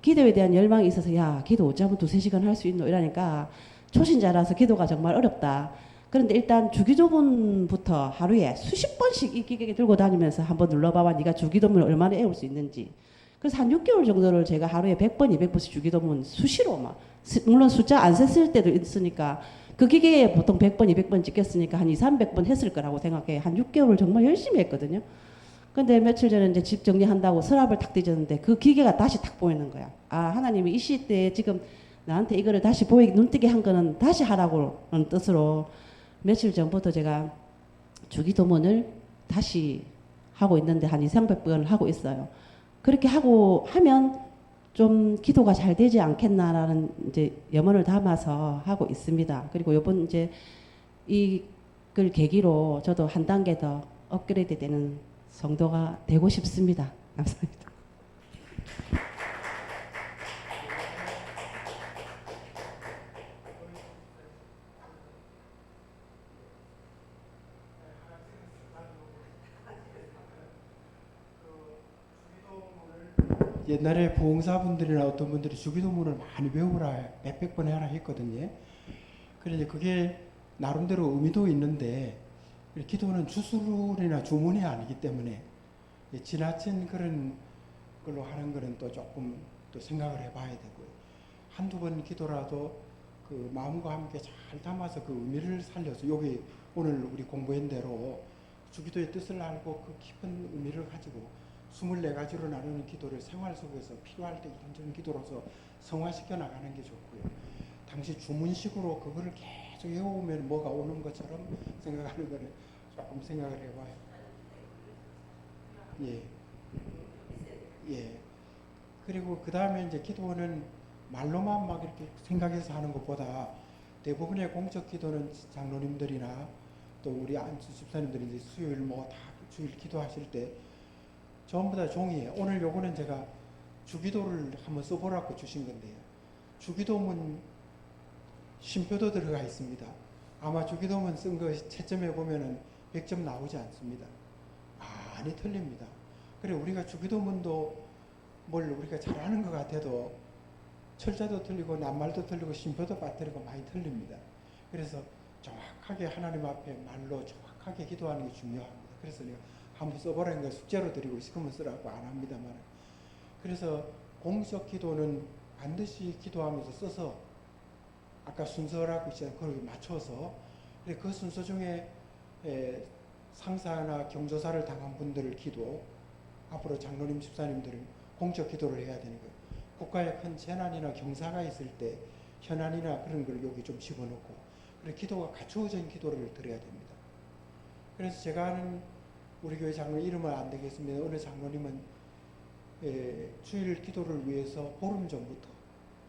기도에 대한 열망이 있어서 야 기도 어쩌면 2-3시간 할 수 있노 이러니까 초신자라서 기도가 정말 어렵다. 그런데 일단 주기도문부터 하루에 수십 번씩 이 기계 들고 다니면서 한번 눌러봐봐 네가 주기도문을 얼마나 외울 수 있는지. 그래서 한 6개월 정도를 제가 하루에 100번 200번씩 주기도문 수시로 막 물론 숫자 안 셌을 때도 있으니까 그 기계에 보통 100번 200번 찍혔으니까 한 200-300번 했을 거라고 생각해. 한 6개월을 정말 열심히 했거든요. 근데 며칠 전에 이제 집 정리한다고 서랍을 탁 뒤졌는데 그 기계가 다시 탁 보이는 거야. 하나님이 이 시대에 지금 나한테 이거를 다시 눈뜨게 한 거는 다시 하라고는 뜻으로 며칠 전부터 제가 주기도문을 다시 하고 있는데 한 2, 300번을 하고 있어요. 그렇게 하고 하면 좀 기도가 잘 되지 않겠나라는 이제 염원을 담아서 하고 있습니다. 그리고 요번 이제 이걸 계기로 저도 한 단계 더 업그레이드 되는 성도가 되고 싶습니다. 감사합니다. 옛날에 부흥사분들이나 어떤 분들이 주기도문을 많이 외우라 몇백 번 해라 했거든요. 그런데 그게 나름대로 의미도 있는데 기도는 주술이나 주문이 아니기 때문에 지나친 그런 걸로 하는 거는 또 조금 또 생각을 해봐야 되고요. 한두 번 기도라도 그 마음과 함께 잘 담아서 그 의미를 살려서 여기 오늘 우리 공부한 대로 주기도의 뜻을 알고 그 깊은 의미를 가지고 24가지로 나누는 기도를 생활 속에서 필요할 때 이런저런 기도로서 성화시켜 나가는 게 좋고요. 당시 주문식으로 그거를 계속 외워오면 뭐가 오는 것처럼 생각하는 거는 조금 생각을 해봐요. 예. 예. 그리고 그 다음에 이제 기도는 말로만 막 이렇게 생각해서 하는 것보다 대부분의 공적 기도는 장로님들이나 또 우리 안수 집사님들이 이제 수요일 뭐 다 주일 기도하실 때 전부 다 종이에요. 오늘 요거는 제가 주기도를 한번 써보라고 주신 건데요. 주기도문 쉼표도 들어가 있습니다. 아마 주기도문 쓴 거 채점해 보면은 100점 나오지 않습니다. 많이 틀립니다. 그래 우리가 주기도문도 뭘 우리가 잘하는 것 같아도 철자도 틀리고 낱말도 틀리고 쉼표도 빠뜨리고 많이 틀립니다. 그래서 정확하게 하나님 앞에 말로 정확하게 기도하는 게 중요합니다. 그래서 내가 한번 써보라는 걸 숙제로 드리고 있으면 쓰라고 안 합니다만, 그래서 공적 기도는 반드시 기도하면서 써서 아까 순서라고 있잖아요. 그걸 맞춰서 그 순서 중에 상사나 경조사를 당한 분들을 기도, 앞으로 장로님 집사님들은 공적 기도를 해야 되는 거예요. 국가에 큰 재난이나 경사가 있을 때 현안이나 그런 걸 여기 좀 집어넣고, 그래서 기도가 갖추어진 기도를 드려야 됩니다. 그래서 제가 아는 우리 교회 장로님 이름은 안 되겠습니다. 어느 장로님은 주일 기도를 위해서 보름 전부터,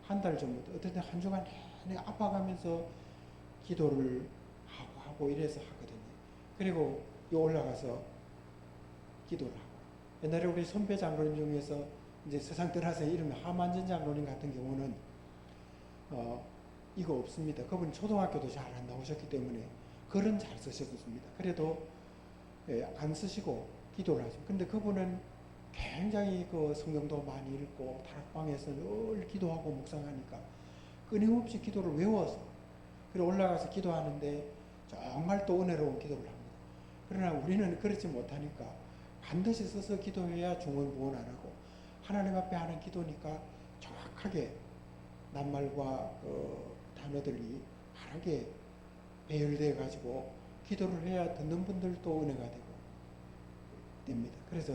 한 달 전부터, 어떤 때 한 주간 내내 아파가면서 기도를 하고 이래서 하거든요. 그리고 올라가서 기도를 하고. 옛날에 우리 선배 장로님 중에서 이제 세상 떠나서 이름이 하만전 장로님 같은 경우는 이거 없습니다. 그분 초등학교도 잘 안 나오셨기 때문에 글은 잘 쓰셨습니다. 그래도 안 쓰시고 기도를 하죠. 근데 그분은 굉장히 그 성경도 많이 읽고 다락방에서 늘 기도하고 묵상하니까 끊임없이 기도를 외워서 그리고 올라가서 기도하는데 정말 또 은혜로운 기도를 합니다. 그러나 우리는 그렇지 못하니까 반드시 써서 기도해야 중언부언 안 하고 하나님 앞에 하는 기도니까 정확하게 낱말과 단어들이 바르게 배열되어 가지고 기도를 해야 듣는 분들도 은혜가 되고 됩니다. 그래서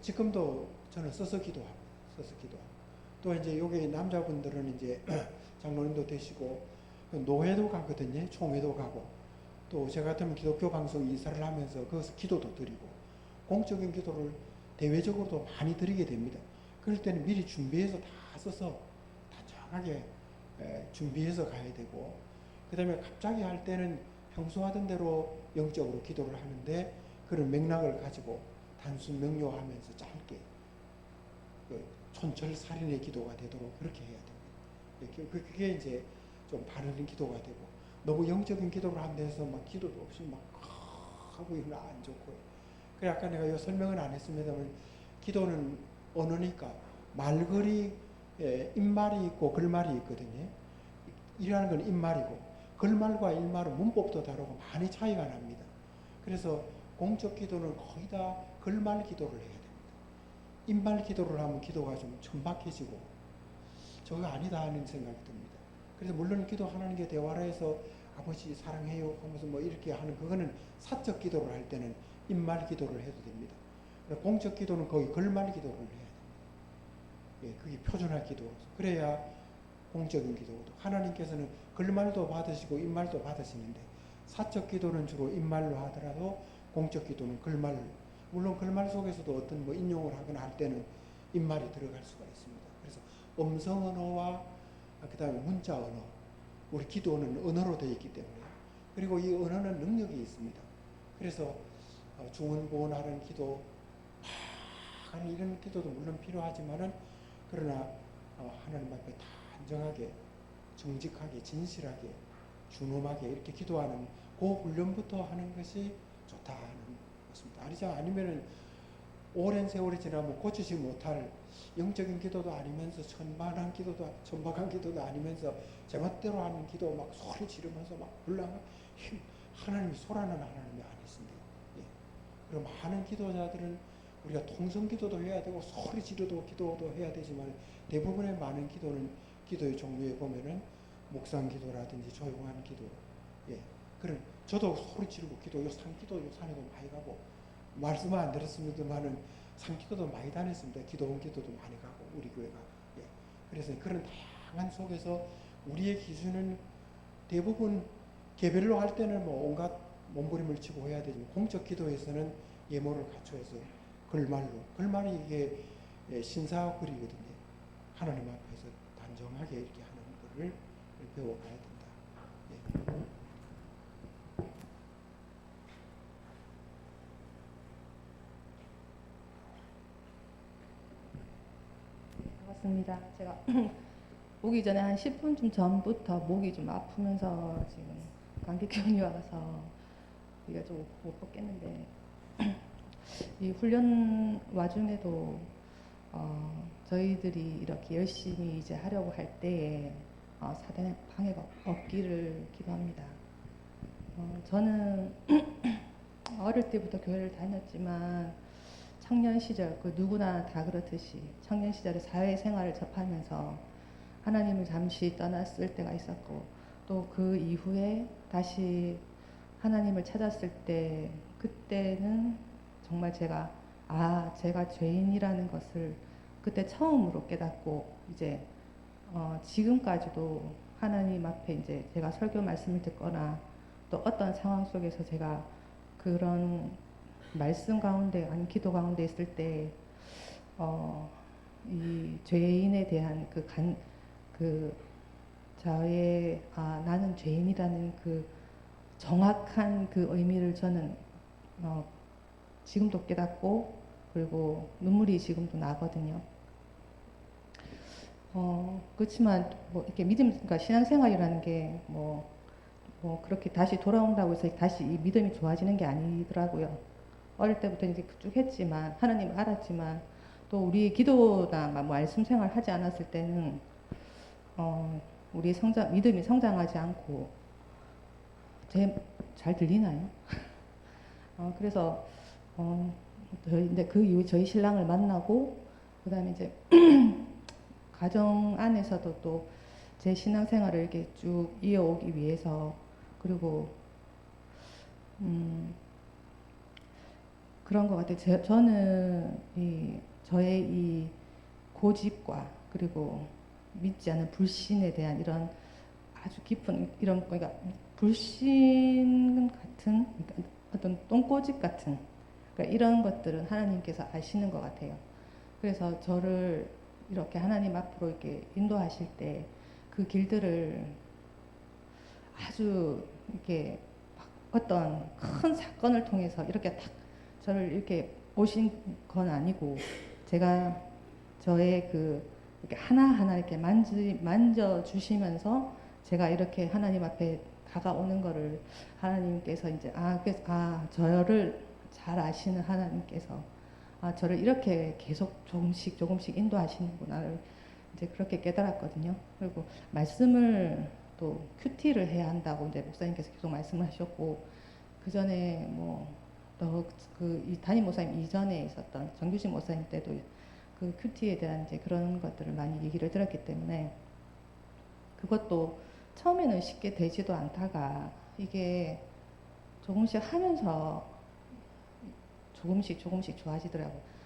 지금도 저는 써서 기도합니다. 써서 기도합니다. 또 이제 여기 남자분들은 이제 장로님도 되시고 노회도 가거든요. 총회도 가고 또 저 같으면 기독교 방송 이사를 하면서 거기서 기도도 드리고 공적인 기도를 대외적으로도 많이 드리게 됩니다. 그럴 때는 미리 준비해서 다 써서 다정하게 준비해서 가야 되고, 그 다음에 갑자기 할 때는 평소 하던 대로 영적으로 기도를 하는데 그런 맥락을 가지고 단순 명료하면서 짧게 촌철살인의 기도가 되도록 그렇게 해야 됩니다. 그게 이제 좀 바른 기도가 되고, 너무 영적인 기도를 한데서 막 기도도 없이 막 하고 이러면 안 좋고요. 그래 아까 내가 이 설명은 안 했습니다만 기도는 언어니까 말글이 입말이 있고 글말이 있거든요. 이라는 건 입말이고 글말과 일말은 문법도 다르고 많이 차이가 납니다. 그래서 공적 기도는 거의 다 글말 기도를 해야 됩니다. 입말 기도를 하면 기도가 좀 천박해지고 저거 아니다 하는 생각이 듭니다. 그래서 물론 기도 하나님께 대화를 해서 아버지 사랑해요 하면서 뭐 이렇게 하는 그거는 사적 기도를 할 때는 입말 기도를 해도 됩니다. 공적 기도는 거의 글말 기도를 해야 됩니다. 예, 그게 표준화 기도로서 그래야 공적인 기도도 하나님께서는 글말도 받으시고 입말도 받으시는데 사적 기도는 주로 입말로 하더라도 공적 기도는 글말, 물론 글말 속에서도 어떤 뭐 인용을 하거나 할 때는 입말이 들어갈 수가 있습니다. 그래서 음성 언어와 그다음에 문자 언어, 우리 기도는 언어로 되어 있기 때문에, 그리고 이 언어는 능력이 있습니다. 그래서 중언부언하는 기도, 하는 이런 기도도 물론 필요하지만은, 그러나 하나님 앞에 단정하게, 정직하게, 진실하게, 준엄하게 이렇게 기도하는 그 훈련부터 하는 것이 좋다 하는 것입니다. 아니면은 오랜 세월이 지나면 고치지 못할 영적인 기도도 아니면서 천박한 기도도 아니면서 제멋대로 하는 기도 막 소리 지르면서 막 불량한, 하나님이 소라는 하나님이 아니신데, 예. 그럼 많은 기도자들은 우리가 통성 기도도 해야 되고 소리 지르도 기도도 해야 되지만, 대부분의 많은 기도는 기도의 종류에 보면은 묵상 기도라든지 조용한 기도, 예. 그런, 저도 소리 지르고 기도, 요 산기도 요 산에도 많이 가고, 말씀은 안 들었습니다만은 산기도도 많이 다녔습니다. 기도원 기도도 많이 가고 우리 교회가, 예. 그래서 그런 다양한 속에서 우리의 기준은 대부분 개별로 할 때는 뭐 온갖 몸부림을 치고 해야 되지만, 공적 기도에서는 예모를 갖춰서 글말이 이게 신사글이거든요. 하나님 앞에서 단정하게 이렇게 하는 것을 배워가야 된다. 예. 반갑습니다. 제가 오기 전에 한 10분쯤 전부터 목이 좀 아프면서 지금 감기 기운이 와서 우리가 좀 못 먹겠는데, 이 훈련 와중에도 저희들이 이렇게 열심히 이제 하려고 할 때에 사단의 방해가 없기를 기도합니다. 저는 어릴 때부터 교회를 다녔지만 청년 시절, 그 누구나 다 그렇듯이 청년 시절에 사회생활을 접하면서 하나님을 잠시 떠났을 때가 있었고, 또 그 이후에 다시 하나님을 찾았을 때, 그때는 정말 제가 죄인이라는 것을 그때 처음으로 깨닫고, 이제 지금까지도 하나님 앞에 이제 제가 설교 말씀을 듣거나 또 어떤 상황 속에서 제가 그런 말씀 가운데, 아니 기도 가운데 있을 때, 이 죄인에 대한 나는 죄인이라는 그 정확한 그 의미를 저는 지금도 깨닫고, 그리고 눈물이 지금도 나거든요. 그렇지만 뭐 이렇게 그러니까 신앙생활이라는 게 뭐 그렇게 다시 돌아온다고 해서 다시 이 믿음이 좋아지는 게 아니더라고요. 어릴 때부터 이제 쭉 했지만, 하나님을 알았지만, 또 우리 기도나 뭐 말씀 생활 하지 않았을 때는 우리의 믿음이 성장하지 않고, 잘 들리나요? 그래서 근데 그 이후에 저희 신랑을 만나고, 그다음에 이제 가정 안에서도 또 제 신앙생활을 이렇게 쭉 이어오기 위해서, 그리고 그런 것 같아요. 저는 저의 이 고집과, 그리고 믿지 않는 불신에 대한 이런 아주 깊은 그러니까 불신 같은, 그러니까 어떤 똥꼬집 같은, 그러니까 이런 것들은 하나님께서 아시는 것 같아요. 그래서 저를 이렇게 하나님 앞으로 이렇게 인도하실 때 그 길들을 아주 이렇게 어떤 큰 사건을 통해서 이렇게 딱 저를 이렇게 오신 건 아니고, 제가 저의 이렇게 하나하나 이렇게 만져 주시면서 제가 이렇게 하나님 앞에 다가오는 거를 하나님께서 이제 저를 잘 아시는 하나님께서 저를 이렇게 계속 조금씩 인도하시는구나를 이제 그렇게 깨달았거든요. 그리고 말씀을 또 큐티를 해야 한다고 이제 목사님께서 계속 말씀을 하셨고, 그 전에 이 담임 목사님 이전에 있었던 정규식 목사님 때도 그 큐티에 대한 이제 그런 것들을 많이 얘기를 들었기 때문에, 그것도 처음에는 쉽게 되지도 않다가 이게 조금씩 하면서 조금씩 좋아지더라고.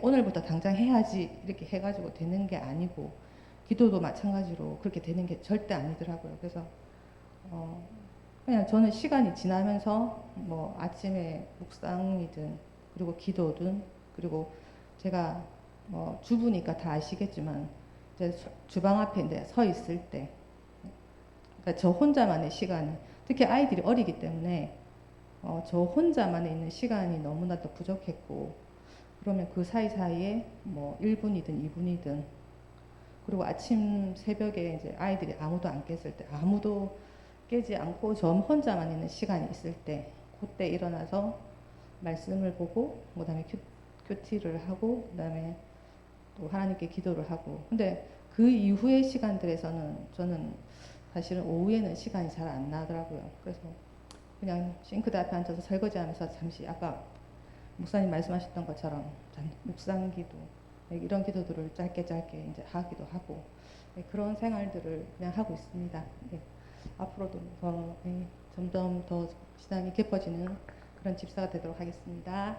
오늘부터 당장 해야지 이렇게 해가지고 되는 게 아니고, 기도도 마찬가지로 그렇게 되는 게 절대 아니더라고요. 그래서 그냥 저는 시간이 지나면서 뭐 아침에 묵상이든 그리고 기도든 그리고 제가 뭐 주부니까 다 아시겠지만 이제 주방 앞에 이제 서 있을 때 그러니까 저 혼자만의 시간 특히 아이들이 어리기 때문에 저 혼자만에 있는 시간이 너무나도 부족했고 그러면 그 사이사이에 뭐 1분이든 2분이든 그리고 아침 새벽에 이제 아이들이 아무도 안 깼을 때 아무도 깨지 않고 저 혼자만 있는 시간이 있을 때 그때 일어나서 말씀을 보고 그다음에 큐티를 하고 그다음에 또 하나님께 기도를 하고 근데 그 이후의 시간들에서는 저는 사실은 오후에는 시간이 잘 안 나더라고요. 그래서 그냥 싱크대 앞에 앉아서 설거지하면서 잠시 아까 목사님 말씀하셨던 것처럼 묵상기도 이런 기도들을 짧게 이제 하기도 하고 그런 생활들을 그냥 하고 있습니다. 앞으로도 더 점점 더 신앙이 깊어지는 그런 집사가 되도록 하겠습니다.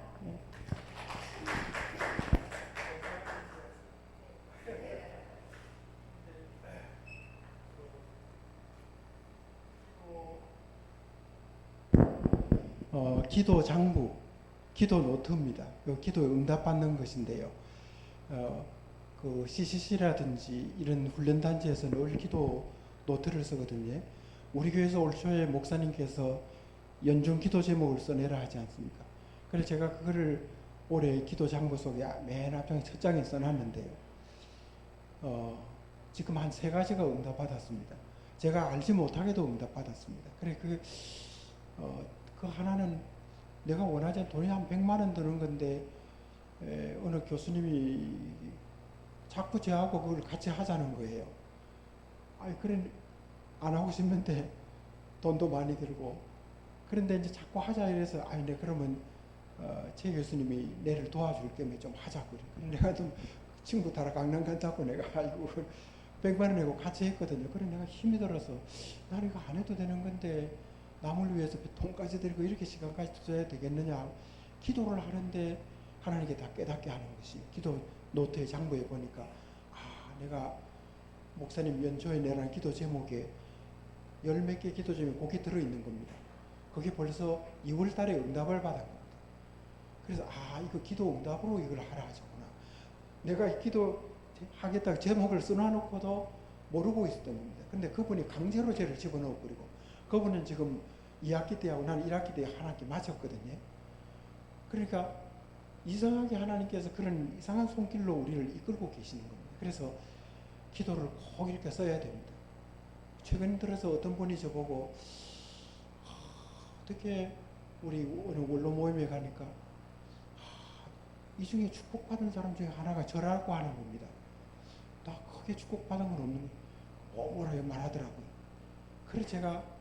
기도 장부, 기도 노트입니다. 그 기도에 응답받는 것인데요. 그 CCC라든지 이런 훈련단지에서 늘 기도 노트를 쓰거든요. 우리 교회에서 올 초에 목사님께서 연중 기도 제목을 써내라 하지 않습니까? 그래서 제가 그거를 올해 기도 장부 속에 맨 앞장에 첫 장에 써놨는데요. 지금 한 3가지가 응답받았습니다. 제가 알지 못하게도 응답받았습니다. 그래 그 하나는 내가 원하지 않는 돈이 한 100만 원 드는 건데 어느 교수님이 자꾸 저하고 그걸 같이 하자는 거예요. 그래 안 하고 싶는데 돈도 많이 들고 그런데 이제 자꾸 하자 이래서 네 그러면 최 교수님이 내를 도와줄 겸에 좀 하자고 그래. 내가 좀 친구 따라 강남 간다고 내가 100만 원 내고 같이 했거든요. 그래 내가 힘이 들어서 난 이거 안 해도 되는 건데 남을 위해서 돈까지 들고 이렇게 시간까지 투자해야 되겠느냐. 기도를 하는데 하나님께 다 깨닫게 하는 것이 기도 노트의 장부에 보니까 내가 목사님 연초에 내란 기도 제목에 10몇 개 기도 제목이 거기에 들어있는 겁니다. 그게 벌써 2월 달에 응답을 받은 겁니다. 그래서 이거 기도 응답으로 이걸 하라 하셨구나. 내가 기도 하겠다고 제목을 써놔놓고도 모르고 있었던 겁니다. 근데 그분이 강제로 저를 집어넣어 버리고 그분은 지금 2학기 때하고 나는 1학기 때 한 학기 맞췄거든요. 그러니까 이상하게 하나님께서 그런 이상한 손길로 우리를 이끌고 계시는 겁니다. 그래서 기도를 꼭 이렇게 써야 됩니다. 최근 들어서 어떤 분이 저보고 어떻게 우리 어느 원로 모임에 가니까 이 중에 축복받은 사람 중에 하나가 저라고 하는 겁니다. 나 크게 축복받은 건 없는 뭐라고 말하더라고요. 그래서 제가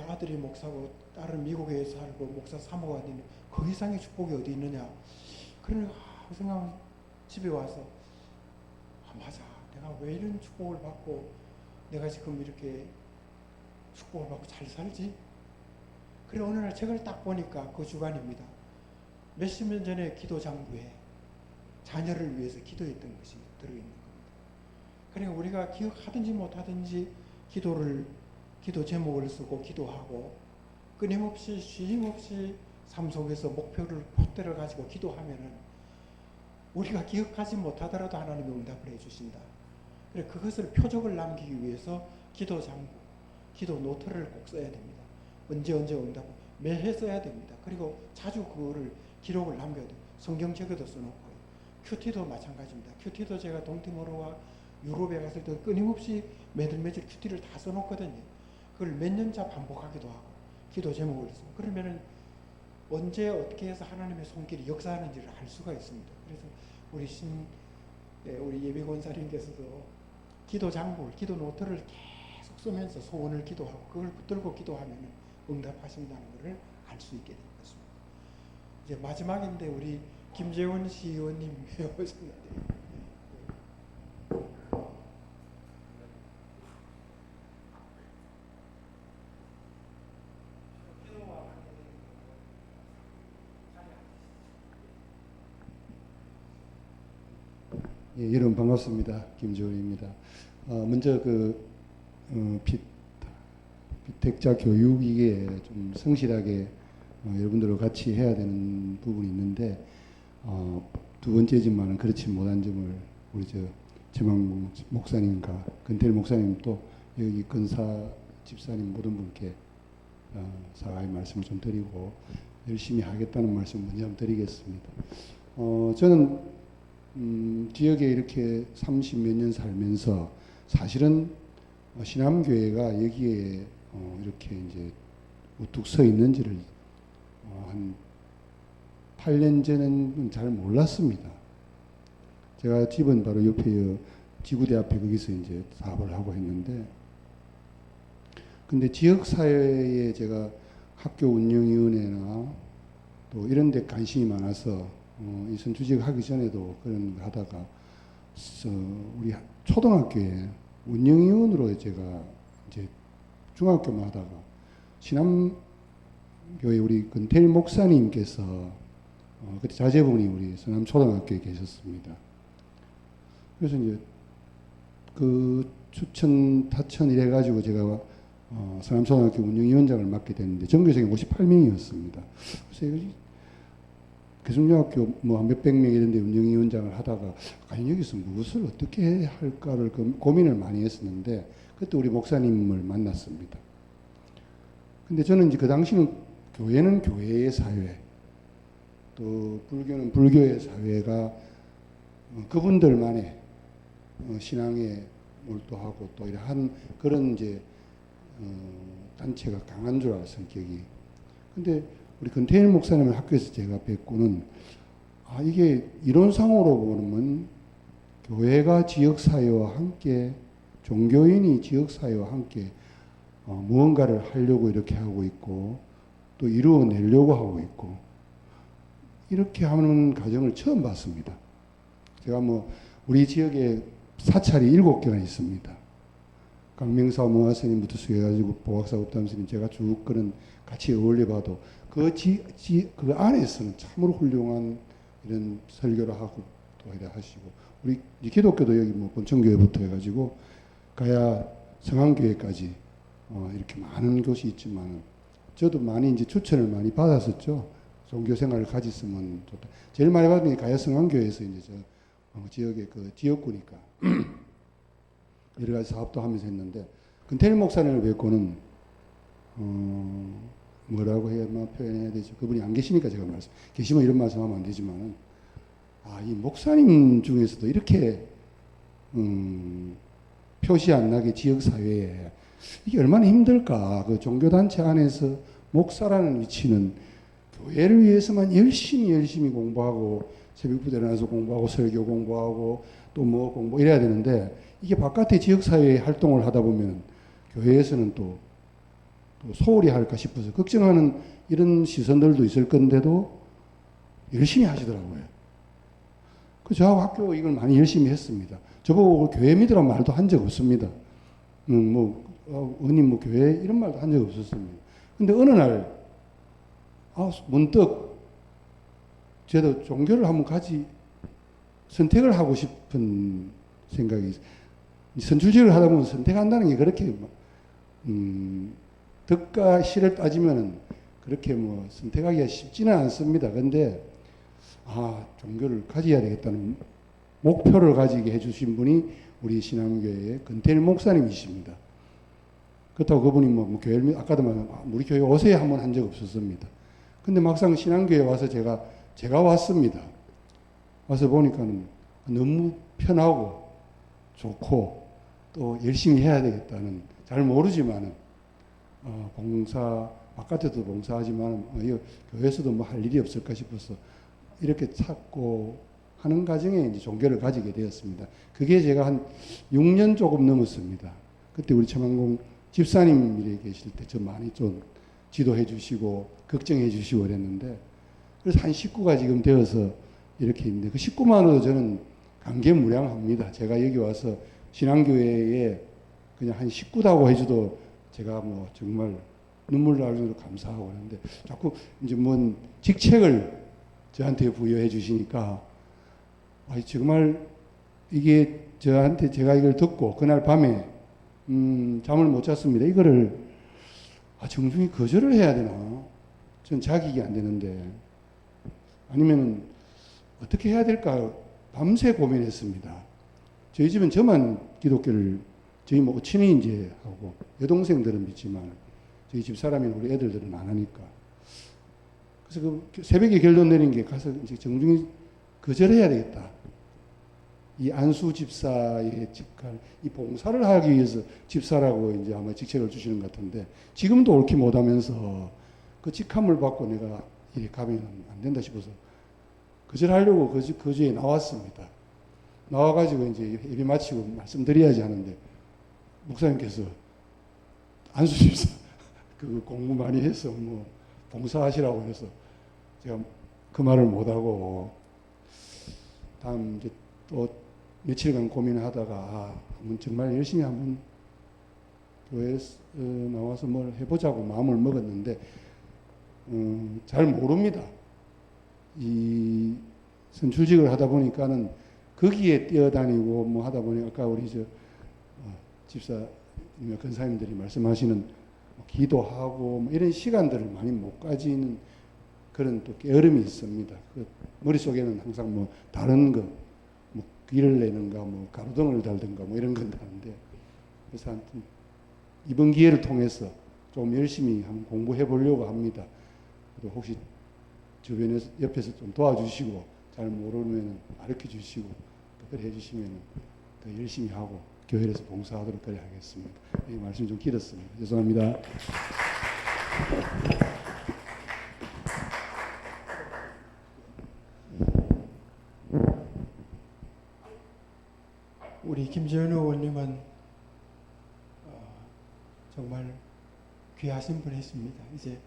아들이 목사고 딸은 미국에 살고 목사 사모가 되는 그 이상의 축복이 어디 있느냐. 그러니까 생각하면 집에 와서 맞아. 내가 왜 이런 축복을 받고 내가 지금 이렇게 축복을 받고 잘 살지? 그래 어느 날 책을 딱 보니까 그 주간입니다. 몇십 년 전에 기도 장부에 자녀를 위해서 기도했던 것이 들어있는 겁니다. 그러니까 우리가 기억하든지 못하든지 기도 제목을 쓰고 기도하고 끊임없이 쉼없이 삶 속에서 목표를 콧대를 가지고 기도하면은 우리가 기억하지 못하더라도 하나님이 응답을 해주신다. 그래 그것을 표적을 남기기 위해서 기도 장부, 기도 노트를 꼭 써야 됩니다. 언제 응답, 매해 써야 됩니다. 그리고 자주 그거를 기록을 남겨야 돼요. 성경책에도 써놓고 큐티도 마찬가지입니다. 큐티도 제가 동티모르와 유럽에 갔을 때 끊임없이 매달 큐티를 다 써놓거든요. 그걸 몇 년차 반복하기도 하고 기도 제목을 쓰고 그러면은 언제 어떻게 해서 하나님의 손길이 역사하는지를 알 수가 있습니다. 그래서 우리 예비 권사님께서도 기도 장부, 기도 노트를 계속 쓰면서 소원을 기도하고 그걸 붙들고 기도하면 응답하신다는 것을 알 수 있게 된 것입니다. 이제 마지막인데 우리 김재원 시의원님 오셨는데 여러분 반갑습니다. 김재원입니다. 먼저 택자 교육 이게 좀 성실하게 여러분들과 같이 해야 되는 부분이 있는데 두 번째지만은 그렇지 못한 점을 우리 최망 목사님과 근태일 목사님 또 여기 근사 집사님 모든 분께 사과의 말씀을 좀 드리고 열심히 하겠다는 말씀 먼저 한번 드리겠습니다. 저는 지역에 이렇게 30몇 년 살면서 사실은 신암교회가 여기에 이렇게 이제 우뚝 서 있는지를 한 8년 전에는 잘 몰랐습니다. 제가 집은 바로 옆에 지구대 앞에 거기서 이제 사업을 하고 했는데, 근데 지역사회에 제가 학교 운영위원회나 또 이런 데 관심이 많아서 이 선주직 하기 전에도 그런 거 하다가 우리 초등학교에 운영위원으로 제가 이제 중학교만 하다가 신암교회 우리 근태일 목사님께서 그때 자제분이 우리 서남초등학교에 계셨습니다. 그래서 이제 그 추천 타천 이래가지고 제가 서남초등학교 운영위원장을 맡게 됐는데 전교생이 58명이었습니다. 그래서 교수중학교 뭐 몇백 명 이런 데 운영위원장을 하다가 과연 여기서 무엇을 어떻게 할까를 고민을 많이 했었는데 그때 우리 목사님을 만났습니다. 근데 저는 이제 그 당시는 교회는 교회의 사회, 또 불교는 불교의 사회가 그분들만의 신앙에 몰두하고 또 이런 그런 이제 단체가 강한 줄 알았어요, 성격이. 근데 우리 근태일 목사님을 학교에서 제가 뵙고는 이게 이론상으로 보면 교회가 지역사회와 함께 종교인이 지역사회와 함께 무언가를 하려고 이렇게 하고 있고 또 이루어내려고 하고 있고 이렇게 하는 과정을 처음 봤습니다. 제가 뭐 우리 지역에 사찰이 7개가 있습니다. 강명사 모아스님부터 수해가지고 보학사 up담스님 제가 쭉 그런 같이 어울려봐도 그 안에서는 참으로 훌륭한 이런 설교를 하고 또 이래 하시고 우리 기독교도 여기 뭐 본청교회부터 해가지고 가야 성안교회까지 이렇게 많은 곳이 있지만 저도 많이 이제 추천을 많이 받았었죠. 종교 생활을 가졌으면 좋다. 제일 많이 받은 게 가야 성안교회에서 이제 저 지역의 그 지역구니까 여러 가지 사업도 하면서 했는데 근태일 목사님을 뵙고는 뭐라고 해야 표현해야 되죠? 그분이 안 계시니까 제가 계시면 이런 말씀하면 안 되지만은 이 목사님 중에서도 이렇게 표시 안 나게 지역 사회에 이게 얼마나 힘들까? 그 종교단체 안에서 목사라는 위치는 교회를 위해서만 열심히 공부하고 새벽부터 일어나서 공부하고 설교 공부하고 또 뭐 공부 이래야 되는데 이게 바깥의 지역사회에 활동을 하다 보면 교회에서는 또 소홀히 할까 싶어서 걱정하는 이런 시선들도 있을 건데도 열심히 하시더라고요. 저하고 학교 이걸 많이 열심히 했습니다. 저보고 교회 믿으라는 말도 한 적 없습니다. 의님 뭐 교회 이런 말도 한 적 없었습니다. 근데 어느 날 문득 저도 종교를 한번 선택을 하고 싶은 생각이 선출직을 하다 보면 선택한다는 게 그렇게 덕과 실을 따지면은 그렇게 뭐 선택하기가 쉽지는 않습니다. 근데 종교를 가져야 되겠다는 목표를 가지게 해주신 분이 우리 신앙교회의 근태일 목사님이십니다. 그렇다고 그분이 뭐 교회를 아까도 말한 우리 교회 오세요 한번 한 적 없었습니다. 근데 막상 신앙교회에 와서 제가 왔습니다. 와서 보니까는 너무 편하고 좋고 또 열심히 해야 되겠다는 잘 모르지만은 봉사 바깥에도 봉사하지만 교회에서도 뭐 할 일이 없을까 싶어서 이렇게 찾고 하는 과정에 이제 종교를 가지게 되었습니다. 그게 제가 한 6년 조금 넘었습니다. 그때 우리 최만공 집사님이 계실 때 저 많이 좀 지도해 주시고 걱정해 주시고 그랬는데 그래서 한 식구가 지금 되어서 이렇게 있는데 그 식구만으로도 저는 감개무량합니다. 제가 여기 와서 신앙교회에 그냥 한 식구다고 해줘도 제가 뭐 정말 눈물 날 정도로 감사하고 하는데 자꾸 이제 뭔 직책을 저한테 부여해 주시니까 정말 이게 저한테 제가 이걸 듣고 그날 밤에 잠을 못 잤습니다. 이거를 정중히 거절을 해야 되나? 전 자격이 안 되는데. 아니면 어떻게 해야 될까 밤새 고민했습니다. 저희 집은 저만 기독교를, 저희 뭐 친히 이제 하고 여동생들은 믿지만 저희 집 사람이나 우리 애들들은 안 하니까. 그래서 그 새벽에 결론 내린 게 가서 이제 정중히 거절해야 되겠다. 이 안수 집사의 직할, 이 봉사를 하기 위해서 집사라고 이제 아마 직책을 주시는 것 같은데, 지금도 옳게 못하면서 그 직함을 받고 내가 이래 가면 안 된다 싶어서 거절하려고 거주에 나왔습니다. 나와가지고 이제 예배 마치고 말씀드려야지 하는데, 목사님께서 안수 집사 그 공부 많이 해서 뭐 봉사하시라고 해서 제가 그 말을 못하고, 다음 이제 또 며칠간 고민하다가 한번 정말 열심히 한번 교회에 나와서 뭘 해보자고 마음을 먹었는데, 잘 모릅니다. 이 선출직을 하다 보니까는 거기에 뛰어다니고 뭐 하다 보니, 아까 우리 집사 권사님들이 말씀하시는 기도하고 뭐 이런 시간들을 많이 못 가지는 그런 또 게으름이 있습니다. 그 머릿속에는 항상 뭐 다른 거, 뭐 귀를 내는가, 뭐 가로등을 달든가 뭐 이런 건 다른데, 그래서 하여튼 이번 기회를 통해서 좀 열심히 한번 공부해 보려고 합니다. 또 혹시 주변에서 옆에서 좀 도와주시고 잘 모르면 가르쳐 주시고 그렇게 해주시면 더 열심히 하고 교회에서 봉사하도록 그래 하겠습니다. 이 말씀 좀 길었습니다. 죄송합니다. 우리 김재현 의원님은 정말 귀하신 분이십니다. 이제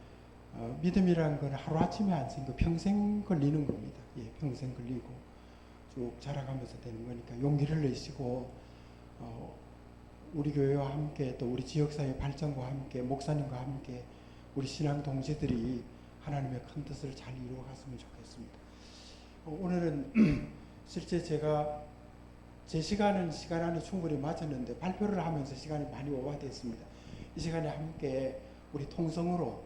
믿음이란 건 하루아침에 안 생겨 평생 걸리는 겁니다. 예, 평생 걸리고 쭉 자라가면서 되는 거니까 용기를 내시고 우리 교회와 함께 또 우리 지역사회 발전과 함께 목사님과 함께 우리 신앙 동지들이 하나님의 큰 뜻을 잘 이루어갔으면 좋겠습니다. 오늘은 실제 제가 제 시간 안에 충분히 맞췄는데 발표를 하면서 시간이 많이 오버됐습니다. 이 시간에 함께 우리 통성으로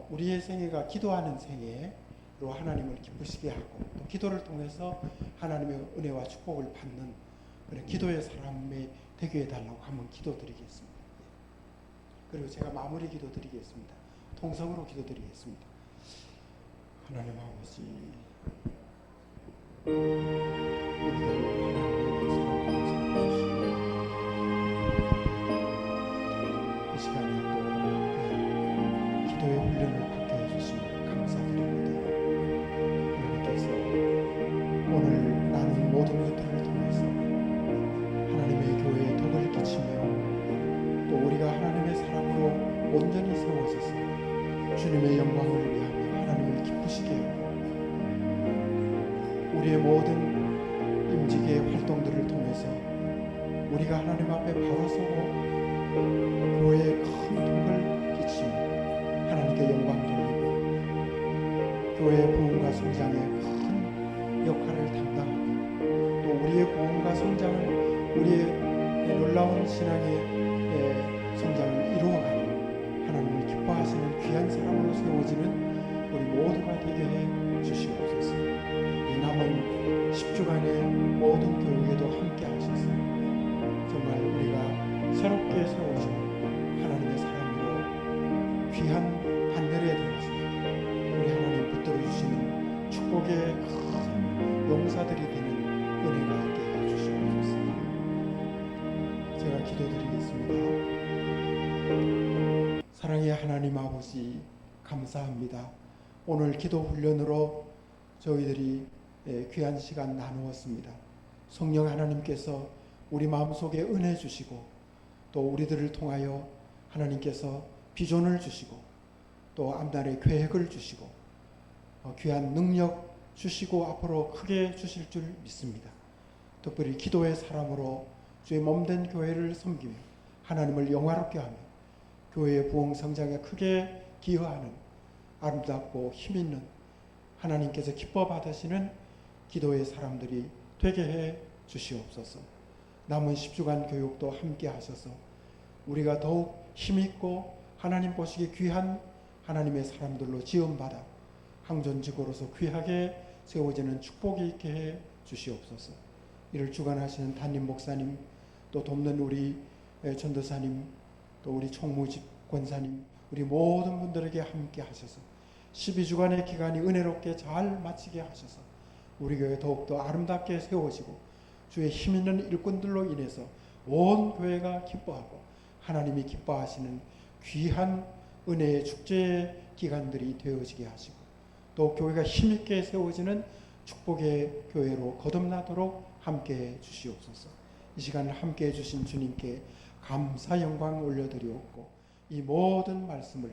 우리의 생애가 기도하는 생애로 하나님을 기쁘시게 하고 또 기도를 통해서 하나님의 은혜와 축복을 받는 그런 기도의 사람이 되게 해달라고 한번 기도드리겠습니다. 그리고 제가 마무리 기도드리겠습니다. 통성으로 기도드리겠습니다. 하나님 아버지, 이 시간에 또 기도의 훈련을 받게 해주시며 감사드립니다. 하나님께서 오늘 나눈 모든 것들을 통해서 하나님의 교회에 덕을 끼치며 또 우리가 하나님의 사랑으로 온전히 세워져서 주님의 영광을 위하며 하나님을 기쁘시게 하고 우리의 모든 임직의 활동들을 통해서 우리가 하나님 앞에 바로 서고 교회에 큰 덕을 끼치며 하나님께 영광 돌리고 교회의 부흥과 성장에 큰 역할을 담당하고 또 우리의 부흥과 성장을 우리의 놀라운 신앙의 성장을 이루어가는 하나님을 기뻐하시는 귀한 사람으로 세워지는 우리 모두가 되게 해 주시옵소서. 이 남은 10주간의 모든 교육에도 함께 하셔서 정말 우리가 새롭게 세워지는 하나님의 사람으로 귀한 반열에 들어서 우리 하나님 붙들어 주시는 축복의 큰 용사들이 되는 은혜가 있게 해 주시옵소서. 제가 기도드리겠습니다. 사랑의 하나님 아버지, 감사합니다. 오늘 기도 훈련으로 저희들이 귀한 시간 나누었습니다. 성령 하나님께서 우리 마음속에 은혜 주시고 또 우리들을 통하여 하나님께서 비전을 주시고 또 앞날의 계획을 주시고 귀한 능력 주시고 앞으로 크게 주실 줄 믿습니다. 특별히 기도의 사람으로 주의 몸된 교회를 섬기며 하나님을 영화롭게 하며 교회의 부흥 성장에 크게 기여하는 아름답고 힘있는 하나님께서 기뻐 받으시는 기도의 사람들이 되게 해 주시옵소서. 남은 10주간 교육도 함께 하셔서 우리가 더욱 힘있고 하나님 보시기에 귀한 하나님의 사람들로 지음받아 항전직으로서 귀하게 세워지는 축복이 있게 해 주시옵소서. 이를 주관하시는 담임 목사님, 또 돕는 우리 전도사님, 또 우리 총무집 권사님, 우리 모든 분들에게 함께 하셔서 12주간의 기간이 은혜롭게 잘 마치게 하셔서 우리 교회 더욱더 아름답게 세워지고 주의 힘 있는 일꾼들로 인해서 온 교회가 기뻐하고 하나님이 기뻐하시는 귀한 은혜의 축제의 기간들이 되어지게 하시고 또 교회가 힘있게 세워지는 축복의 교회로 거듭나도록 함께해 주시옵소서. 이 시간을 함께해 주신 주님께 감사 영광 올려드리옵고 이 모든 말씀을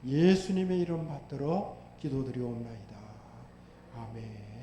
예수님의 이름 받들어 기도드리옵나이다. 아멘.